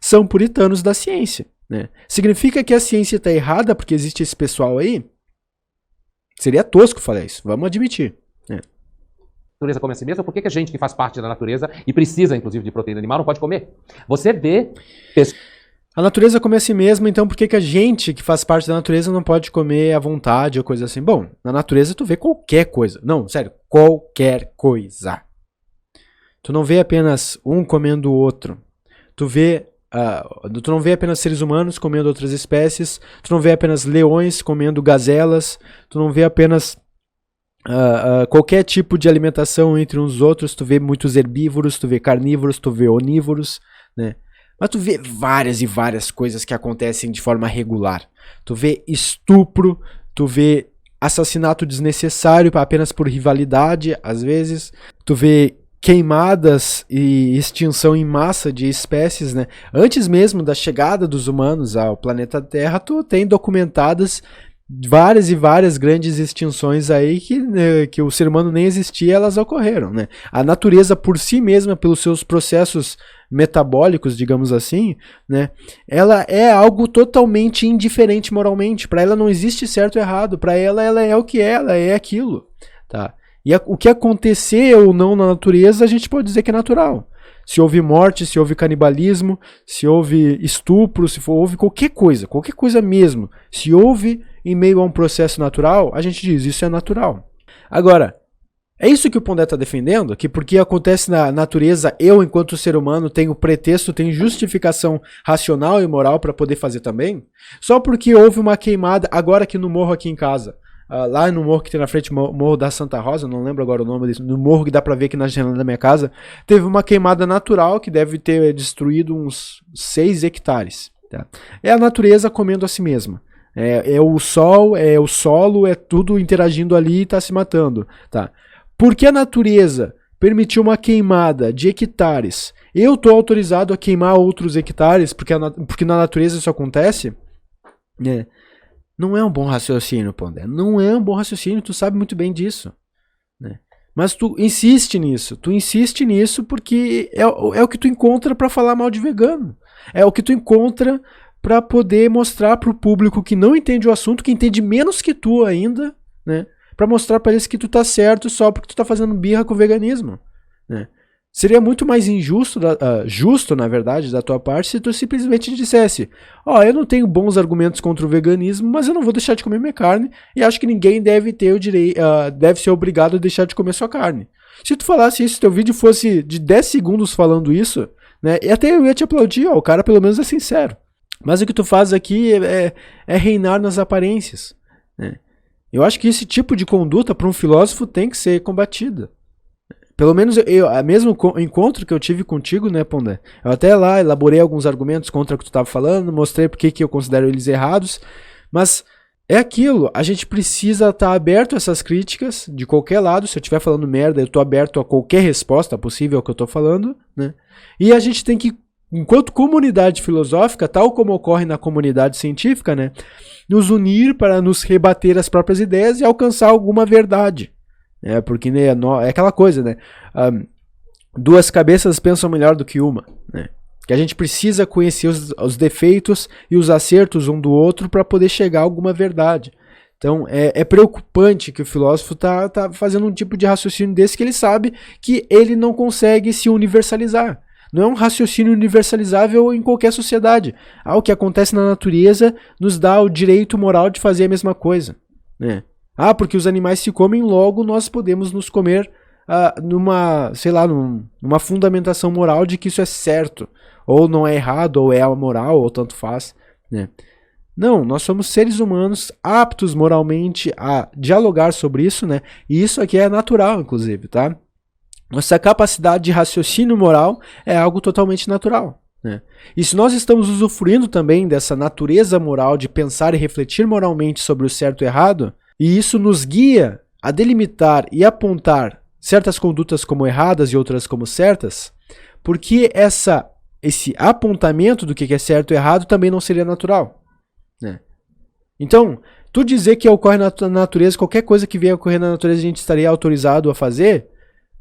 São puritanos da ciência, né? Significa que a ciência está errada porque existe esse pessoal aí? Seria tosco falar isso, vamos admitir, né? A natureza come a si mesma, por que a gente que faz parte da natureza e precisa, inclusive, de proteína animal não pode comer? Você vê pessoas... A natureza come a si mesma, então por que a gente que faz parte da natureza não pode comer à vontade ou coisa assim? Bom, na natureza tu vê qualquer coisa. Não, sério, qualquer coisa. Tu não vê apenas um comendo o outro. Tu não vê apenas seres humanos comendo outras espécies, tu não vê apenas leões comendo gazelas, tu não vê apenas qualquer tipo de alimentação entre uns e outros, tu vê muitos herbívoros, tu vê carnívoros, tu vê onívoros, né? Mas tu vê várias e várias coisas que acontecem de forma regular. Tu vê estupro, tu vê assassinato desnecessário apenas por rivalidade, às vezes, tu vê queimadas e extinção em massa de espécies, né? Antes mesmo da chegada dos humanos ao planeta Terra, tu tem documentadas várias e várias grandes extinções aí que o ser humano nem existia, elas ocorreram, né? A natureza por si mesma, pelos seus processos metabólicos, digamos assim, né? Ela é algo totalmente indiferente moralmente. Para ela não existe certo ou errado. Para ela é o que é, ela é aquilo, tá? E o que acontecer ou não na natureza, a gente pode dizer que é natural. Se houve morte, se houve canibalismo, se houve estupro, se houve qualquer coisa mesmo. Se houve em meio a um processo natural, a gente diz, isso é natural. Agora, é isso que o Pondé está defendendo? Que porque acontece na natureza, eu, enquanto ser humano, tenho pretexto, tenho justificação racional e moral para poder fazer também? Só porque houve uma queimada, agora aqui no morro aqui em casa, lá no morro que tem na frente, morro da Santa Rosa, não lembro agora o nome disso, no morro que dá pra ver aqui na janela da minha casa, teve uma queimada natural que deve ter destruído uns 6 hectares. Tá? É a natureza comendo a si mesma. É o sol, é o solo, é tudo interagindo ali e tá se matando. Tá? Porque a natureza permitiu uma queimada de hectares, eu tô autorizado a queimar outros hectares, porque na natureza isso acontece, né? Não é um bom raciocínio, Pondé. Não é um bom raciocínio, tu sabe muito bem disso, né? Mas tu insiste nisso porque é o que tu encontra para falar mal de vegano. É o que tu encontra para poder mostrar para o público que não entende o assunto, que entende menos que tu ainda, né? Para mostrar para eles que tu tá certo só porque tu tá fazendo birra com o veganismo, né? Seria muito mais injusto, justo, na verdade, da tua parte, se tu simplesmente dissesse: eu não tenho bons argumentos contra o veganismo, mas eu não vou deixar de comer minha carne e acho que ninguém deve ter o direito, deve ser obrigado a deixar de comer sua carne. Se tu falasse isso, teu vídeo fosse de 10 segundos falando isso, né, e até eu ia te aplaudir, o cara pelo menos é sincero. Mas o que tu faz aqui é reinar nas aparências, né? Eu acho que esse tipo de conduta para um filósofo tem que ser combatida. Pelo menos mesmo encontro que eu tive contigo, né, Pondé? Eu até lá elaborei alguns argumentos contra o que tu estava falando, mostrei porque que eu considero eles errados, mas é aquilo, a gente precisa estar aberto a essas críticas de qualquer lado. Se eu estiver falando merda, eu estou aberto a qualquer resposta possível ao que eu estou falando, né? E a gente tem que, enquanto comunidade filosófica, tal como ocorre na comunidade científica, né, nos unir para nos rebater as próprias ideias e alcançar alguma verdade. Porque né, é aquela coisa, né? Duas cabeças pensam melhor do que uma, né? Que a gente precisa conhecer os defeitos e os acertos um do outro para poder chegar a alguma verdade. Então é preocupante que o filósofo tá fazendo um tipo de raciocínio desse que ele sabe que ele não consegue se universalizar. Não é um raciocínio universalizável em qualquer sociedade. O que acontece na natureza nos dá o direito moral de fazer a mesma coisa, né? Porque os animais se comem, logo nós podemos nos comer numa fundamentação moral de que isso é certo, ou não é errado, ou é amoral, ou tanto faz, né? Não, nós somos seres humanos aptos moralmente a dialogar sobre isso, né? E isso aqui é natural, inclusive, tá? Nossa capacidade de raciocínio moral é algo totalmente natural, né? E se nós estamos usufruindo também dessa natureza moral de pensar e refletir moralmente sobre o certo e errado, e isso nos guia a delimitar e apontar certas condutas como erradas e outras como certas, porque esse apontamento do que é certo e errado também não seria natural, né? Então, tu dizer que ocorre na natureza, qualquer coisa que vier a ocorrer na natureza a gente estaria autorizado a fazer,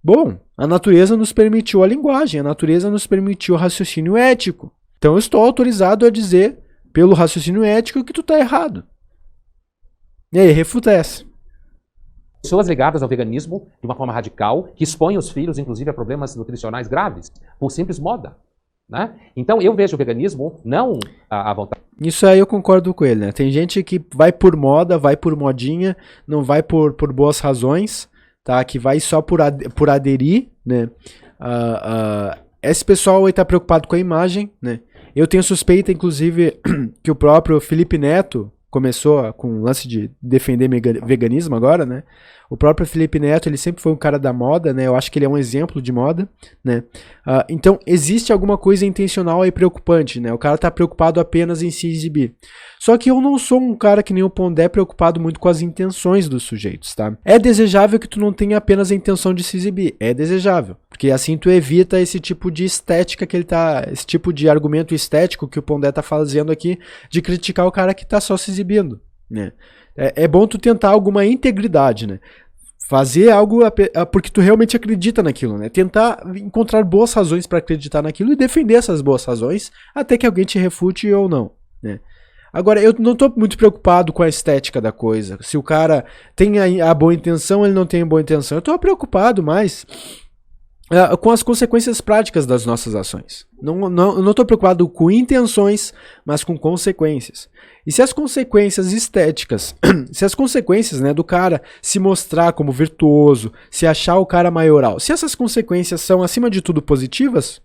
bom, a natureza nos permitiu a linguagem, a natureza nos permitiu o raciocínio ético. Então eu estou autorizado a dizer, pelo raciocínio ético, que tu está errado. E aí, refuta essa. Pessoas ligadas ao veganismo de uma forma radical, que expõem os filhos, inclusive, a problemas nutricionais graves, por simples moda, né? Então eu vejo o veganismo não à vontade. Isso aí eu concordo com ele, né? Tem gente que vai por moda, vai por modinha, não vai por boas razões, tá? Que vai só por aderir, né? Esse pessoal aí tá preocupado com a imagem, né? Eu tenho suspeita, inclusive, que o próprio Felipe Neto começou com o lance de defender veganismo agora, né? O próprio Felipe Neto, ele sempre foi um cara da moda, né? Eu acho que ele é um exemplo de moda, né? Então, existe alguma coisa intencional aí preocupante, né? O cara tá preocupado apenas em se exibir. Só que eu não sou um cara que nem o Pondé preocupado muito com as intenções dos sujeitos, tá? É desejável que tu não tenha apenas a intenção de se exibir. É desejável. Porque assim tu evita esse tipo de estética que ele tá... Esse tipo de argumento estético que o Pondé tá fazendo aqui, de criticar o cara que tá só se exibindo, né? É bom tu tentar alguma integridade, né? Fazer algo porque tu realmente acredita naquilo, né? Tentar encontrar boas razões para acreditar naquilo e defender essas boas razões até que alguém te refute ou não, né? Agora, eu não tô muito preocupado com a estética da coisa. Se o cara tem a boa intenção, ele não tem a boa intenção. Eu tô preocupado mais com as consequências práticas das nossas ações. Eu não estou preocupado com intenções, mas com consequências. E se as consequências estéticas, se as consequências, né, do cara se mostrar como virtuoso, se achar o cara maioral, se essas consequências são, acima de tudo, positivas,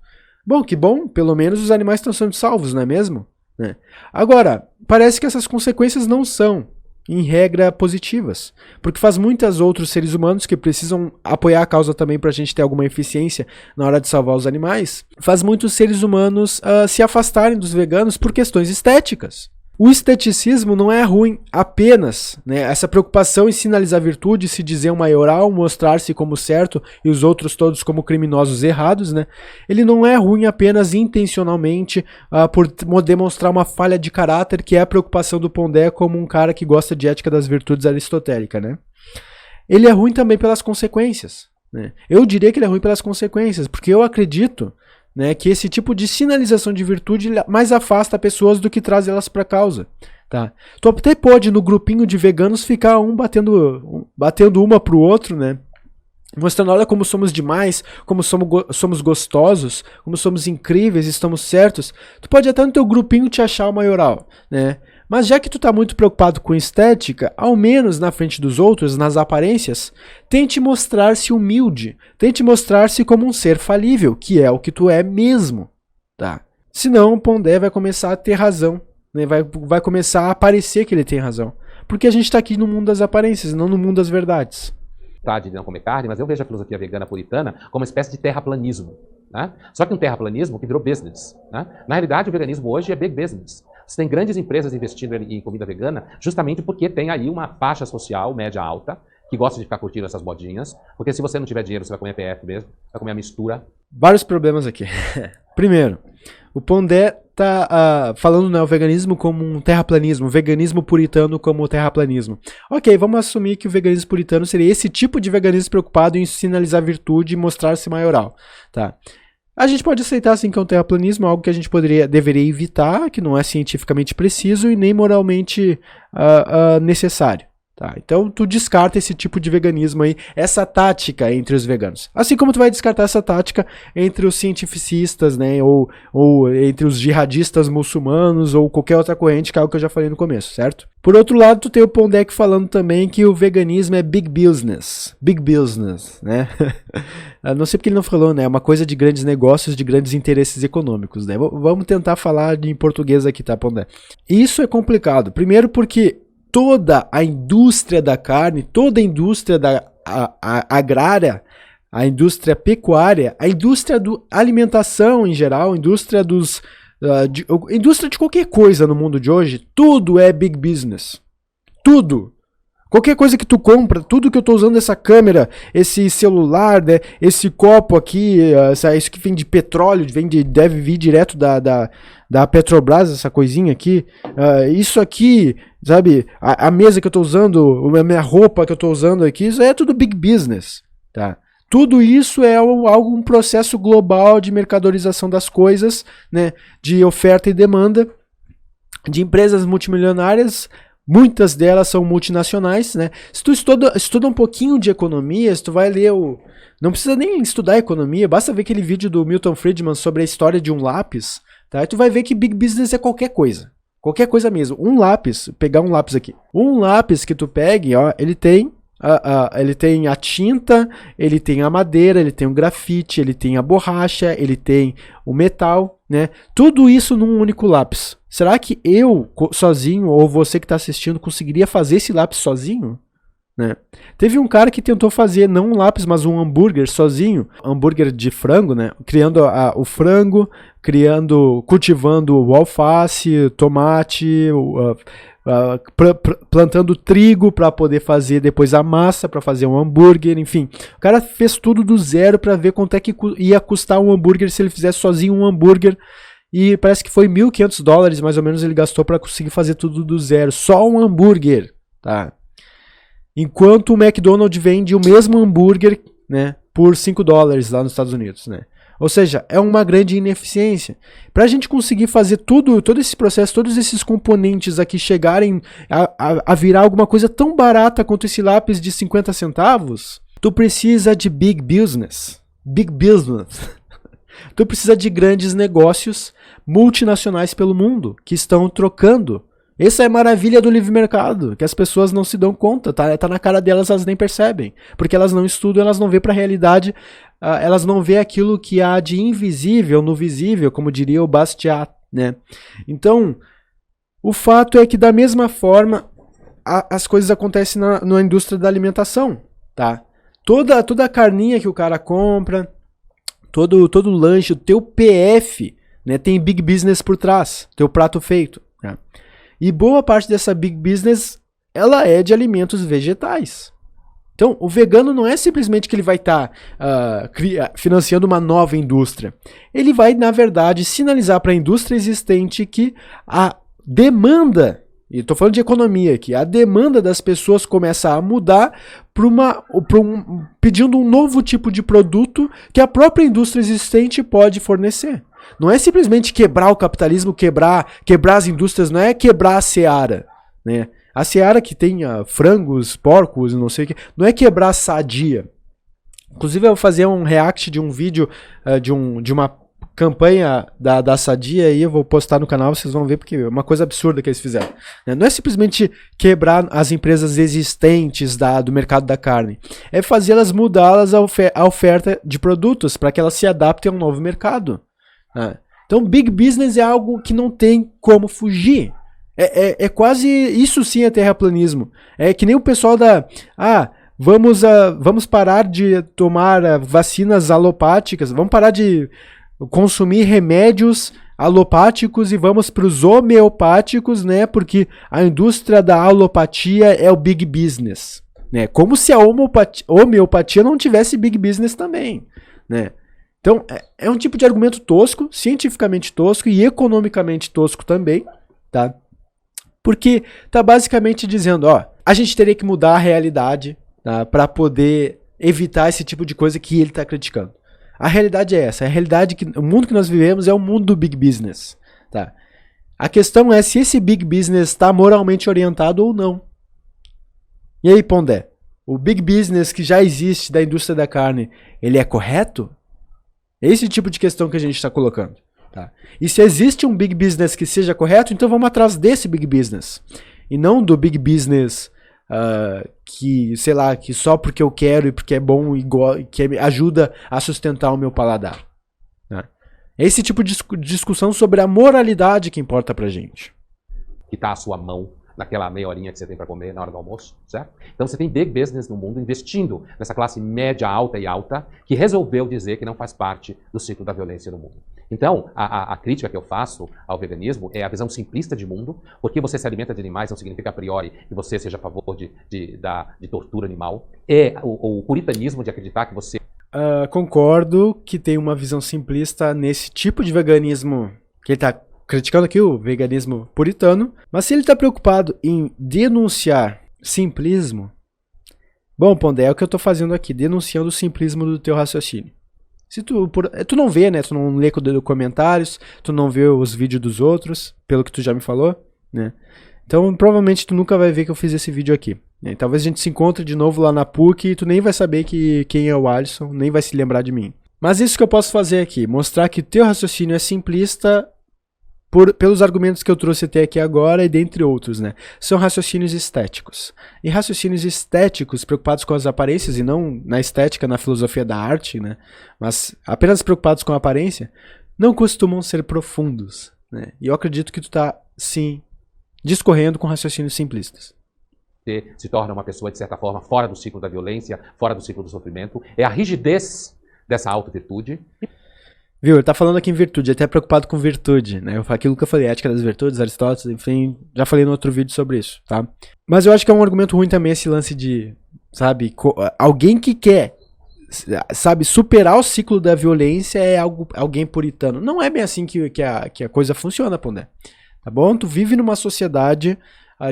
bom, que bom, pelo menos os animais estão sendo salvos, não é mesmo? Né? Agora, parece que essas consequências não são, em regra, positivas. Porque faz muitos outros seres humanos que precisam apoiar a causa também para a gente ter alguma eficiência na hora de salvar os animais. Faz muitos seres humanos se afastarem dos veganos por questões estéticas. O esteticismo não é ruim apenas, né? Essa preocupação em sinalizar virtude, se dizer um maioral, mostrar-se como certo e os outros todos como criminosos errados, né? Ele não é ruim apenas intencionalmente por demonstrar uma falha de caráter, que é a preocupação do Pondé como um cara que gosta de ética das virtudes aristotélica, né? Ele é ruim também pelas consequências, né? Eu diria que ele é ruim pelas consequências, porque eu acredito, né, que esse tipo de sinalização de virtude mais afasta pessoas do que traz elas para a causa, tá? Tu até pode no grupinho de veganos ficar batendo uma pro outro, né? Mostrando, olha como somos demais, como somos gostosos, como somos incríveis, estamos certos. Tu pode até no teu grupinho te achar o maioral, né? Mas já que tu tá muito preocupado com estética, ao menos na frente dos outros, nas aparências, tente mostrar-se humilde, tente mostrar-se como um ser falível, que é o que tu é mesmo, tá? Senão o Pondé vai começar a ter razão, né? Vai começar a parecer que ele tem razão. Porque a gente tá aqui no mundo das aparências, não no mundo das verdades. De não comer carne, mas eu vejo a filosofia vegana puritana como uma espécie de terraplanismo, né? Só que um terraplanismo que virou business, né? Na realidade, o veganismo hoje é big business. Você tem grandes empresas investindo em comida vegana justamente porque tem aí uma faixa social média alta que gosta de ficar curtindo essas modinhas, porque se você não tiver dinheiro, você vai comer PF mesmo, vai comer a mistura. Vários problemas aqui. Primeiro, o Pondé tá falando no veganismo como um terraplanismo, o veganismo puritano como terraplanismo. Ok, vamos assumir que o veganismo puritano seria esse tipo de veganismo preocupado em sinalizar virtude e mostrar-se maioral, tá? A gente pode aceitar assim que é um terraplanismo, algo que a gente deveria evitar, que não é cientificamente preciso e nem moralmente necessário, Tá, então tu descarta esse tipo de veganismo aí, essa tática entre os veganos. Assim como tu vai descartar essa tática entre os cientificistas, né, ou entre os jihadistas muçulmanos, ou qualquer outra corrente, que é algo que eu já falei no começo, certo? Por outro lado, tu tem o Pondek falando também que o veganismo é big business, né? Não sei porque ele não falou, né, é uma coisa de grandes negócios, de grandes interesses econômicos, né? Vamos tentar falar em português aqui, tá, Pondek? Isso é complicado, primeiro porque toda a indústria da carne, toda a indústria agrária, a indústria pecuária, a indústria da alimentação em geral, a indústria indústria de qualquer coisa no mundo de hoje, tudo é big business. Tudo. Qualquer coisa que tu compra, tudo que eu estou usando, essa câmera, esse celular, né, esse copo aqui, isso que vem de petróleo, deve vir direto da Petrobras, essa coisinha aqui, isso aqui, sabe, a mesa que eu estou usando, a minha roupa que eu estou usando aqui, isso é tudo big business, tá? Tudo isso é um processo global de mercadorização das coisas, né, de oferta e demanda, de empresas multimilionárias. Muitas delas são multinacionais, né? Se tu estuda um pouquinho de economia, se tu vai ler não precisa nem estudar economia, basta ver aquele vídeo do Milton Friedman sobre a história de um lápis, tá? E tu vai ver que big business é qualquer coisa mesmo. Um lápis, pegar um lápis aqui. Um lápis que tu pegue, ó, ele tem a tinta, ele tem a madeira, ele tem o grafite, ele tem a borracha, ele tem o metal, né? Tudo isso num único lápis. Será que eu, sozinho, ou você que está assistindo, conseguiria fazer esse lápis sozinho? Né? Teve um cara que tentou fazer, não um lápis, mas um hambúrguer sozinho, hambúrguer de frango, né? Criando o frango, cultivando o alface, tomate, plantando trigo para poder fazer depois a massa para fazer um hambúrguer, enfim. O cara fez tudo do zero para ver quanto é que ia custar um hambúrguer se ele fizesse sozinho um hambúrguer. E parece que foi $1.500 mais ou menos ele gastou para conseguir fazer tudo do zero, só um hambúrguer, tá? Enquanto o McDonald's vende o mesmo hambúrguer, né, por $5 lá nos Estados Unidos, né? Ou seja, é uma grande ineficiência. Para a gente conseguir fazer todo esse processo, todos esses componentes aqui chegarem a virar alguma coisa tão barata quanto esse lápis de 50 centavos, tu precisa de big business. Big business. Tu precisa de grandes negócios multinacionais pelo mundo que estão trocando. Essa é a maravilha do livre mercado, que as pessoas não se dão conta, tá na cara delas, elas nem percebem, porque elas não estudam, elas não vê para a realidade, elas não vê aquilo que há de invisível no visível, como diria o Bastiat, né? Então, o fato é que da mesma forma as coisas acontecem na indústria da alimentação, tá? Toda a carninha que o cara compra, todo lanche, o teu PF, né, tem big business por trás, teu prato feito, né? E boa parte dessa big business, ela é de alimentos vegetais. Então, o vegano não é simplesmente que ele vai estar financiando uma nova indústria. Ele vai, na verdade, sinalizar para a indústria existente que a demanda, e estou falando de economia aqui, a demanda das pessoas começa a mudar pedindo um novo tipo de produto que a própria indústria existente pode fornecer. Não é simplesmente quebrar o capitalismo, quebrar as indústrias, não é quebrar a seara, né? A seara que tem frangos, porcos, não sei o que, não é quebrar a Sadia. Inclusive eu vou fazer um react de um vídeo de uma campanha da Sadia aí, eu vou postar no canal, vocês vão ver, porque é uma coisa absurda que eles fizeram, né? Não é simplesmente quebrar as empresas existentes do mercado da carne, é fazê-las mudá-las a oferta de produtos para que elas se adaptem a um novo mercado. Então, big business é algo que não tem como fugir. É quase, isso sim é terraplanismo. É que nem o pessoal vamos parar de tomar vacinas alopáticas, vamos parar de consumir remédios alopáticos e vamos para os homeopáticos, né? Porque a indústria da alopatia é o big business, né? Como se a homeopatia não tivesse big business também, né? Então, é um tipo de argumento tosco, cientificamente tosco e economicamente tosco também, tá? Porque tá basicamente dizendo, a gente teria que mudar a realidade, tá, para poder evitar esse tipo de coisa que ele está criticando. A realidade é essa, o mundo que nós vivemos é o mundo do big business, tá? A questão é se esse big business está moralmente orientado ou não. E aí, Pondé, o big business que já existe da indústria da carne, ele é correto? Esse tipo de questão que a gente está colocando. Tá? E se existe um big business que seja correto, então vamos atrás desse big business. E não do big business que, sei lá, que só porque eu quero e porque é bom e que me ajuda a sustentar o meu paladar. Tá? É esse tipo de discussão sobre a moralidade que importa pra gente. Que está à sua mão naquela meia horinha que você tem para comer na hora do almoço, certo? Então você tem big business no mundo investindo nessa classe média, alta e alta, que resolveu dizer que não faz parte do ciclo da violência no mundo. Então, a crítica que eu faço ao veganismo é a visão simplista de mundo, porque você se alimenta de animais não significa a priori que você seja a favor de tortura animal. É o puritanismo de acreditar que você... Concordo que tem uma visão simplista nesse tipo de veganismo que ele está criticando aqui, o veganismo puritano, mas se ele está preocupado em denunciar simplismo, bom, Pondé, é o que eu estou fazendo aqui, denunciando o simplismo do teu raciocínio. Se tu não vê, né, tu não lê comentários, tu não vê os vídeos dos outros, pelo que tu já me falou, né, então provavelmente tu nunca vai ver que eu fiz esse vídeo aqui. Né? Talvez a gente se encontre de novo lá na PUC e tu nem vai saber quem é o Alisson, nem vai se lembrar de mim. Mas isso que eu posso fazer aqui, mostrar que teu raciocínio é simplista pelos argumentos que eu trouxe até aqui agora e dentre outros, né? São raciocínios estéticos. E raciocínios estéticos preocupados com as aparências e não na estética, na filosofia da arte, né? Mas apenas preocupados com a aparência, não costumam ser profundos, né? E eu acredito que tu tá, sim, discorrendo com raciocínios simplistas. Se torna uma pessoa, de certa forma, fora do ciclo da violência, fora do ciclo do sofrimento. É a rigidez dessa auto-virtude. Viu, ele tá falando aqui em virtude, até preocupado com virtude, né? Aquilo que eu falei, ética das virtudes, Aristóteles, enfim, já falei no outro vídeo sobre isso, tá? Mas eu acho que é um argumento ruim também esse lance de, sabe, alguém que quer, sabe, superar o ciclo da violência é alguém puritano. Não é bem assim que a coisa funciona, Pondé. Tá bom? Tu vive numa sociedade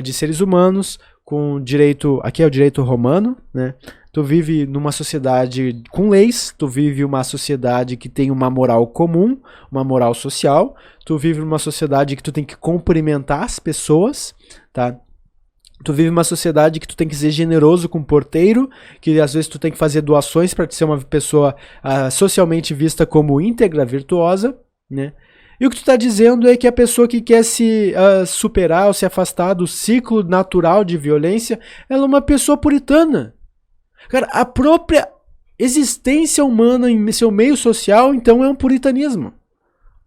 de seres humanos com direito, aqui é o direito romano, né? Tu vive numa sociedade com leis, tu vive uma sociedade que tem uma moral comum, uma moral social, tu vive numa sociedade que tu tem que cumprimentar as pessoas, tá? Tu vive numa sociedade que tu tem que ser generoso com o porteiro, que às vezes tu tem que fazer doações para ser uma pessoa socialmente vista como íntegra, virtuosa, né? E o que tu está dizendo é que a pessoa que quer se superar ou se afastar do ciclo natural de violência, ela é uma pessoa puritana. Cara, a própria existência humana em seu meio social, então, é um puritanismo.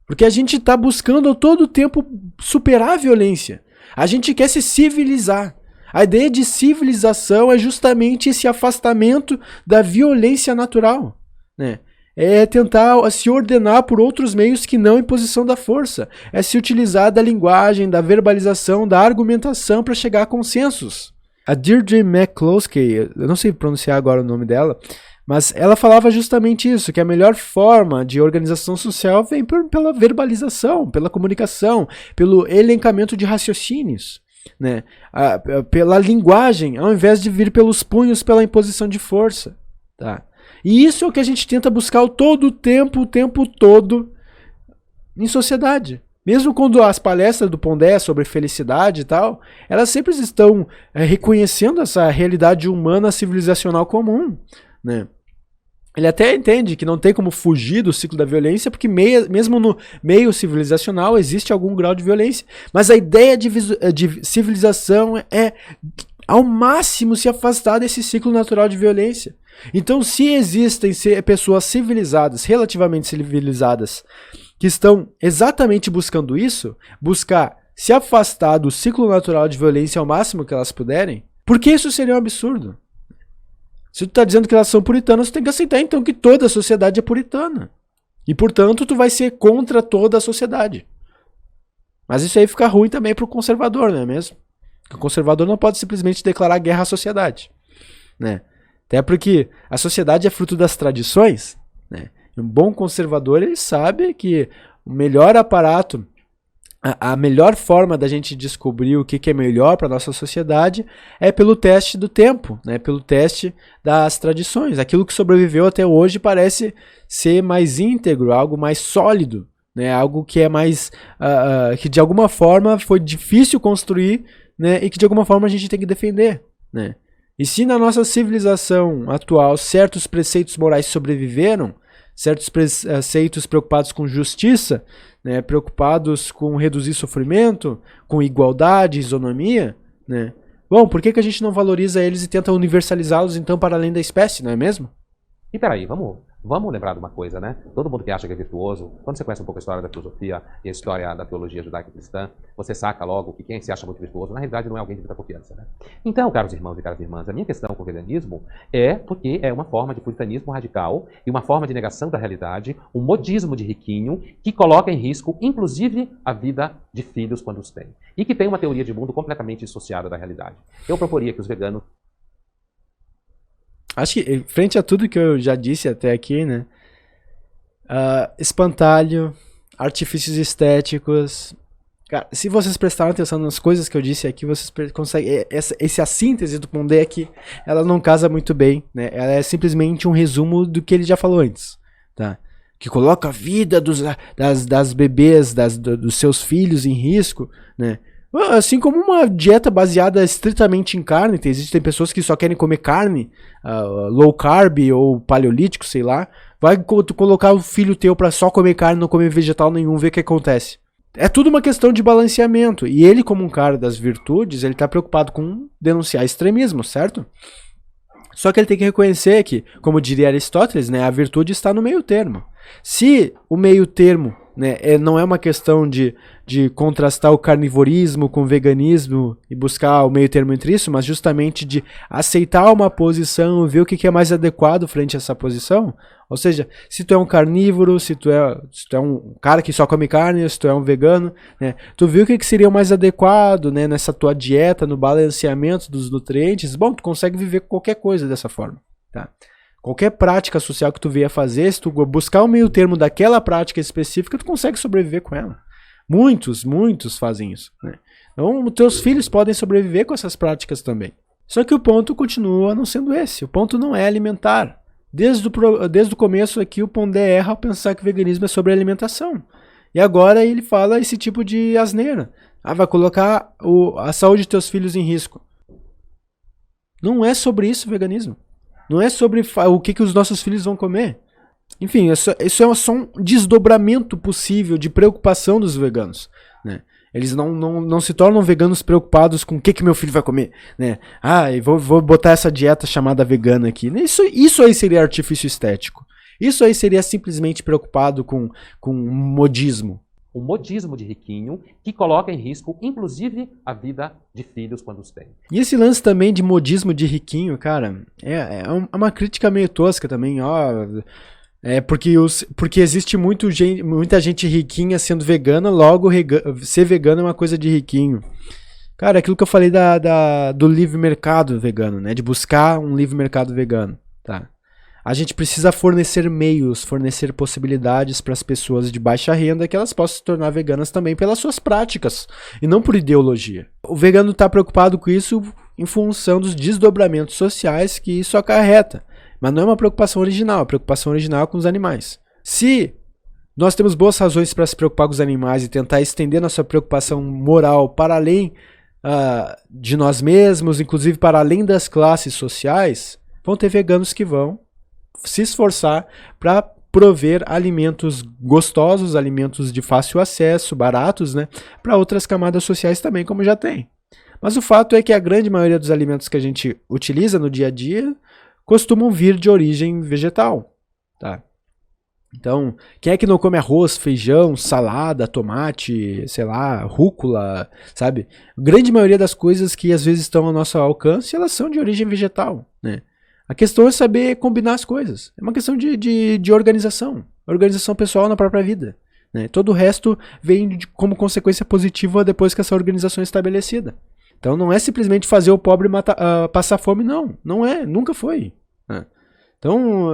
Porque a gente está buscando todo o tempo superar a violência. A gente quer se civilizar. A ideia de civilização é justamente esse afastamento da violência natural, né? É tentar se ordenar por outros meios que não a imposição da força. É se utilizar da linguagem, da verbalização, da argumentação para chegar a consensos. A Deirdre McCloskey, eu não sei pronunciar agora o nome dela, mas ela falava justamente isso, que a melhor forma de organização social vem pela verbalização, pela comunicação, pelo elencamento de raciocínios, né? Pela linguagem, ao invés de vir pelos punhos, pela imposição de força. Tá? E isso é o que a gente tenta buscar o tempo todo em sociedade. Mesmo quando as palestras do Pondé sobre felicidade e tal, elas sempre estão reconhecendo essa realidade humana civilizacional comum, né? Ele até entende que não tem como fugir do ciclo da violência, porque mesmo no meio civilizacional existe algum grau de violência. Mas a ideia de civilização é, ao máximo, se afastar desse ciclo natural de violência. Então, se existem pessoas civilizadas, relativamente civilizadas, que estão exatamente buscando isso, buscar se afastar do ciclo natural de violência ao máximo que elas puderem, porque isso seria um absurdo. Se tu está dizendo que elas são puritanas, tu tem que aceitar então que toda a sociedade é puritana. E, portanto, tu vai ser contra toda a sociedade. Mas isso aí fica ruim também para o conservador, não é mesmo? O conservador não pode simplesmente declarar guerra à sociedade, né? Até porque a sociedade é fruto das tradições, né? Um bom conservador, ele sabe que o melhor aparato, a melhor forma da gente descobrir o que é melhor para a nossa sociedade é pelo teste do tempo, né? Pelo teste das tradições. Aquilo que sobreviveu até hoje parece ser mais íntegro, algo mais sólido, né? Algo que é mais... que de alguma forma foi difícil construir, né? E que de alguma forma a gente tem que defender, né? E se na nossa civilização atual certos preceitos morais sobreviveram, certos preceitos preocupados com justiça, né, preocupados com reduzir sofrimento, com igualdade, isonomia, né? Bom, por que a gente não valoriza eles e tenta universalizá-los então para além da espécie, não é mesmo? E peraí, vamos lembrar de uma coisa, né? Todo mundo que acha que é virtuoso, quando você conhece um pouco a história da filosofia e a história da teologia judaico-cristã, você saca logo que quem se acha muito virtuoso, na realidade, não é alguém de muita confiança, né? Então, caros irmãos e caras irmãs, a minha questão com o veganismo é porque é uma forma de puritanismo radical e uma forma de negação da realidade, um modismo de riquinho que coloca em risco, inclusive, a vida de filhos quando os tem. E que tem uma teoria de mundo completamente dissociada da realidade. Eu proporia que os veganos... Acho que, frente a tudo que eu já disse até aqui, né? Espantalho, artifícios estéticos. Cara, se vocês prestarem atenção nas coisas que eu disse aqui, vocês conseguem. Essa síntese do Pondé aqui, ela não casa muito bem, né? Ela é simplesmente um resumo do que ele já falou antes, tá? Que coloca a vida das bebês, dos seus filhos em risco, né? Assim como uma dieta baseada estritamente em carne, existem pessoas que só querem comer carne, low carb ou paleolítico, sei lá. Vai colocar o filho teu pra só comer carne, não comer vegetal nenhum, ver o que acontece. É tudo uma questão de balanceamento. E ele, como um cara das virtudes, ele tá preocupado com denunciar extremismo, certo? Só que ele tem que reconhecer que, como diria Aristóteles, né, a virtude está no meio termo. Se o meio termo, né, não é uma questão de contrastar o carnivorismo com o veganismo e buscar o meio termo entre isso, mas justamente de aceitar uma posição e ver o que é mais adequado frente a essa posição. Ou seja, se tu é um carnívoro, se tu é um cara que só come carne, se tu é um vegano, né, tu viu o que seria o mais adequado, né, nessa tua dieta, no balanceamento dos nutrientes, bom, tu consegue viver com qualquer coisa dessa forma, tá? Qualquer prática social que tu venha fazer, se tu buscar o meio termo daquela prática específica, tu consegue sobreviver com ela. Muitos fazem isso, né? Então, os teus filhos podem sobreviver com essas práticas também. Só que o ponto continua não sendo esse. O ponto não é alimentar. Desde o começo aqui, o Pondé erra ao pensar que o veganismo é sobre alimentação. E agora ele fala esse tipo de asneira. Vai colocar a saúde de teus filhos em risco. Não é sobre isso o veganismo. Não é sobre o que os nossos filhos vão comer. Enfim, isso é só um desdobramento possível de preocupação dos veganos, né? Eles não se tornam veganos preocupados com o que meu filho vai comer, né? Vou botar essa dieta chamada vegana aqui. Isso aí seria artifício estético. Isso aí seria simplesmente preocupado com modismo. Um modismo de riquinho que coloca em risco, inclusive, a vida de filhos quando os tem. E esse lance também de modismo de riquinho, cara, é uma crítica meio tosca também, ó. Porque existe muita gente riquinha sendo vegana, logo ser vegano é uma coisa de riquinho. Cara, aquilo que eu falei do livre mercado vegano, né? De buscar um livre mercado vegano, tá? A gente precisa fornecer meios, fornecer possibilidades para as pessoas de baixa renda que elas possam se tornar veganas também pelas suas práticas e não por ideologia. O vegano está preocupado com isso em função dos desdobramentos sociais que isso acarreta. Mas não é uma preocupação original, é uma preocupação original com os animais. Se nós temos boas razões para se preocupar com os animais e tentar estender nossa preocupação moral para além de nós mesmos, inclusive para além das classes sociais, vão ter veganos que vão se esforçar para prover alimentos gostosos, alimentos de fácil acesso, baratos, né, para outras camadas sociais também, como já tem. Mas o fato é que a grande maioria dos alimentos que a gente utiliza no dia a dia costumam vir de origem vegetal, tá? Então, quem é que não come arroz, feijão, salada, tomate, sei lá, rúcula, sabe? A grande maioria das coisas que às vezes estão ao nosso alcance, elas são de origem vegetal, né? A questão é saber combinar as coisas. É uma questão de organização. Organização pessoal na própria vida, né? Todo o resto vem como consequência positiva depois que essa organização é estabelecida. Então não é simplesmente fazer o pobre passar fome, não. Não é, nunca foi. Né? Então,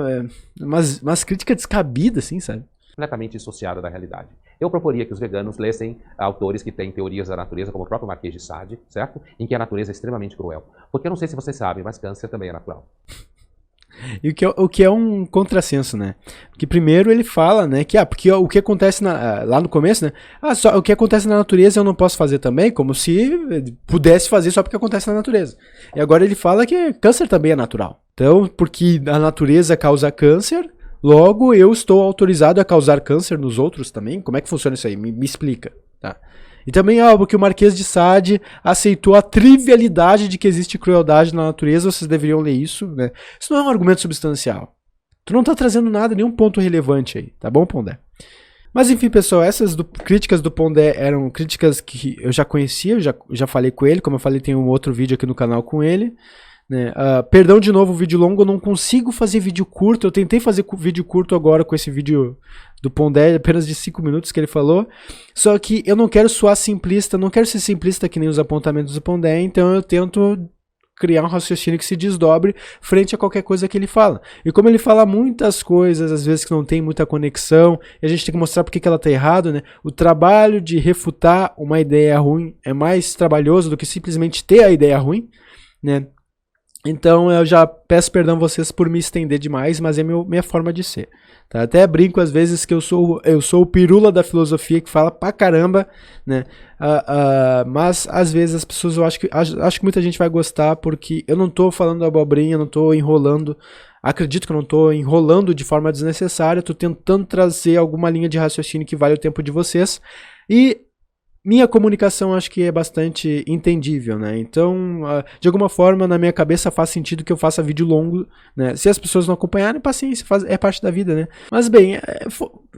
umas críticas descabidas, assim, sabe? Completamente dissociada da realidade. Eu proporia que os veganos lessem autores que têm teorias da natureza, como o próprio Marquês de Sade, certo? Em que a natureza é extremamente cruel. Porque eu não sei se vocês sabem, mas câncer também é natural. E o que é um contrassenso, né? Porque primeiro ele fala, né, que porque o que acontece lá no começo, né? Só o que acontece na natureza eu não posso fazer também, como se pudesse fazer só porque acontece na natureza. E agora ele fala que câncer também é natural. Então, porque a natureza causa câncer, logo eu estou autorizado a causar câncer nos outros também? Como é que funciona isso aí? Me explica, tá? E também algo que o Marquês de Sade aceitou a trivialidade de que existe crueldade na natureza, vocês deveriam ler isso, né? Isso não é um argumento substancial. Tu não tá trazendo nada, nenhum ponto relevante aí, tá bom, Pondé? Mas enfim, pessoal, essas críticas do Pondé eram críticas que eu já conhecia, eu já falei com ele, como eu falei, tem um outro vídeo aqui no canal com ele. Né? Perdão de novo o vídeo longo, eu não consigo fazer vídeo curto, eu tentei fazer vídeo curto agora com esse vídeo do Pondé, apenas de 5 minutos que ele falou, só que eu não quero soar simplista, não quero ser simplista que nem os apontamentos do Pondé, então eu tento criar um raciocínio que se desdobre frente a qualquer coisa que ele fala. E como ele fala muitas coisas, às vezes que não tem muita conexão, e a gente tem que mostrar porque que ela está errada, né? O trabalho de refutar uma ideia ruim é mais trabalhoso do que simplesmente ter a ideia ruim, né? Então eu já peço perdão a vocês por me estender demais, mas é minha forma de ser. Tá? Até brinco às vezes que eu sou o pirula da filosofia que fala pra caramba, né? Mas às vezes as pessoas, eu acho que muita gente vai gostar porque eu não tô falando abobrinha, não tô enrolando. Acredito que eu não tô enrolando de forma desnecessária, tô tentando trazer alguma linha de raciocínio que vale o tempo de vocês. E minha comunicação acho que é bastante entendível, né? Então, de alguma forma, na minha cabeça faz sentido que eu faça vídeo longo, né? Se as pessoas não acompanharem, paciência, é parte da vida, né? Mas bem,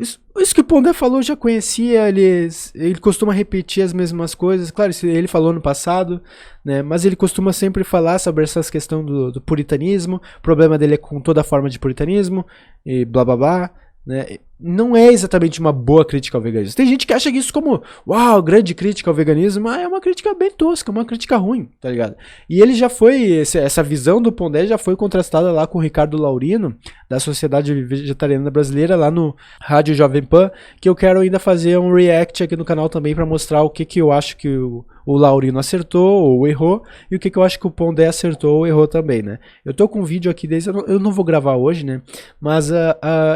isso que o Pondé falou eu já conhecia, ele costuma repetir as mesmas coisas, claro, ele falou no passado, né? Mas ele costuma sempre falar sobre essas questões do puritanismo, o problema dele é com toda forma de puritanismo, e blá blá blá. Né? Não é exatamente uma boa crítica ao veganismo. Tem gente que acha isso como, uau, grande crítica ao veganismo, mas é uma crítica bem tosca, uma crítica ruim, tá ligado? E ele já foi, essa visão do Pondé já foi contrastada lá com o Ricardo Laurino, da Sociedade Vegetariana Brasileira, lá no Rádio Jovem Pan, que eu quero ainda fazer um react aqui no canal também para mostrar o que eu acho que o Laurino acertou ou errou, e o que eu acho que o Pondé acertou ou errou também, né? Eu tô com um vídeo aqui desse, eu não vou gravar hoje, né? Mas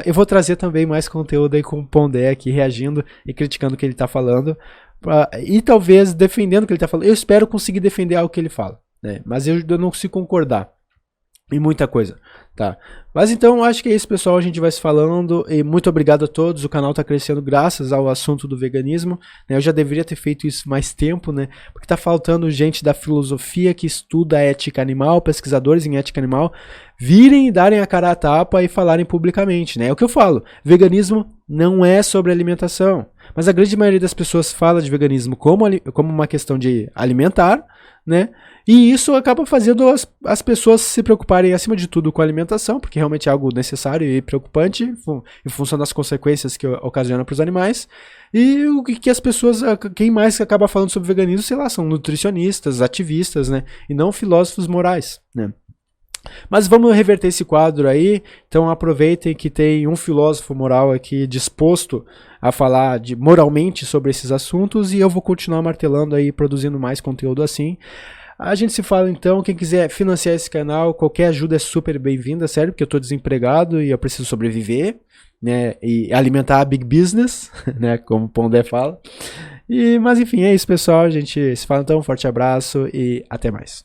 eu vou trazer também mais conteúdo aí com o Pondé aqui, reagindo e criticando o que ele tá falando, e talvez defendendo o que ele tá falando. Eu espero conseguir defender algo que ele fala, né? Mas eu não consigo concordar em muita coisa, tá? Mas então acho que é isso, pessoal, a gente vai se falando e muito obrigado a todos, o canal tá crescendo graças ao assunto do veganismo, né? Eu já deveria ter feito isso mais tempo, né? Porque tá faltando gente da filosofia que estuda ética animal, pesquisadores em ética animal, virem e darem a cara a tapa e falarem publicamente, né? É o que eu falo, veganismo não é sobre alimentação, mas a grande maioria das pessoas fala de veganismo como uma questão de alimentar, né? E isso acaba fazendo as pessoas se preocuparem acima de tudo com a alimentação, porque realmente é algo necessário e preocupante em função das consequências que ocasiona para os animais. E o que as pessoas, quem mais acaba falando sobre veganismo, sei lá, são nutricionistas, ativistas, né? E não filósofos morais, né? Mas vamos reverter esse quadro aí, então aproveitem que tem um filósofo moral aqui disposto a falar moralmente sobre esses assuntos e eu vou continuar martelando aí, produzindo mais conteúdo assim. A gente se fala então, quem quiser financiar esse canal, qualquer ajuda é super bem-vinda, sério, porque eu estou desempregado e eu preciso sobreviver, né, e alimentar a big business, né, como o Pondé fala. Mas enfim, é isso, pessoal, a gente se fala então, um forte abraço e até mais.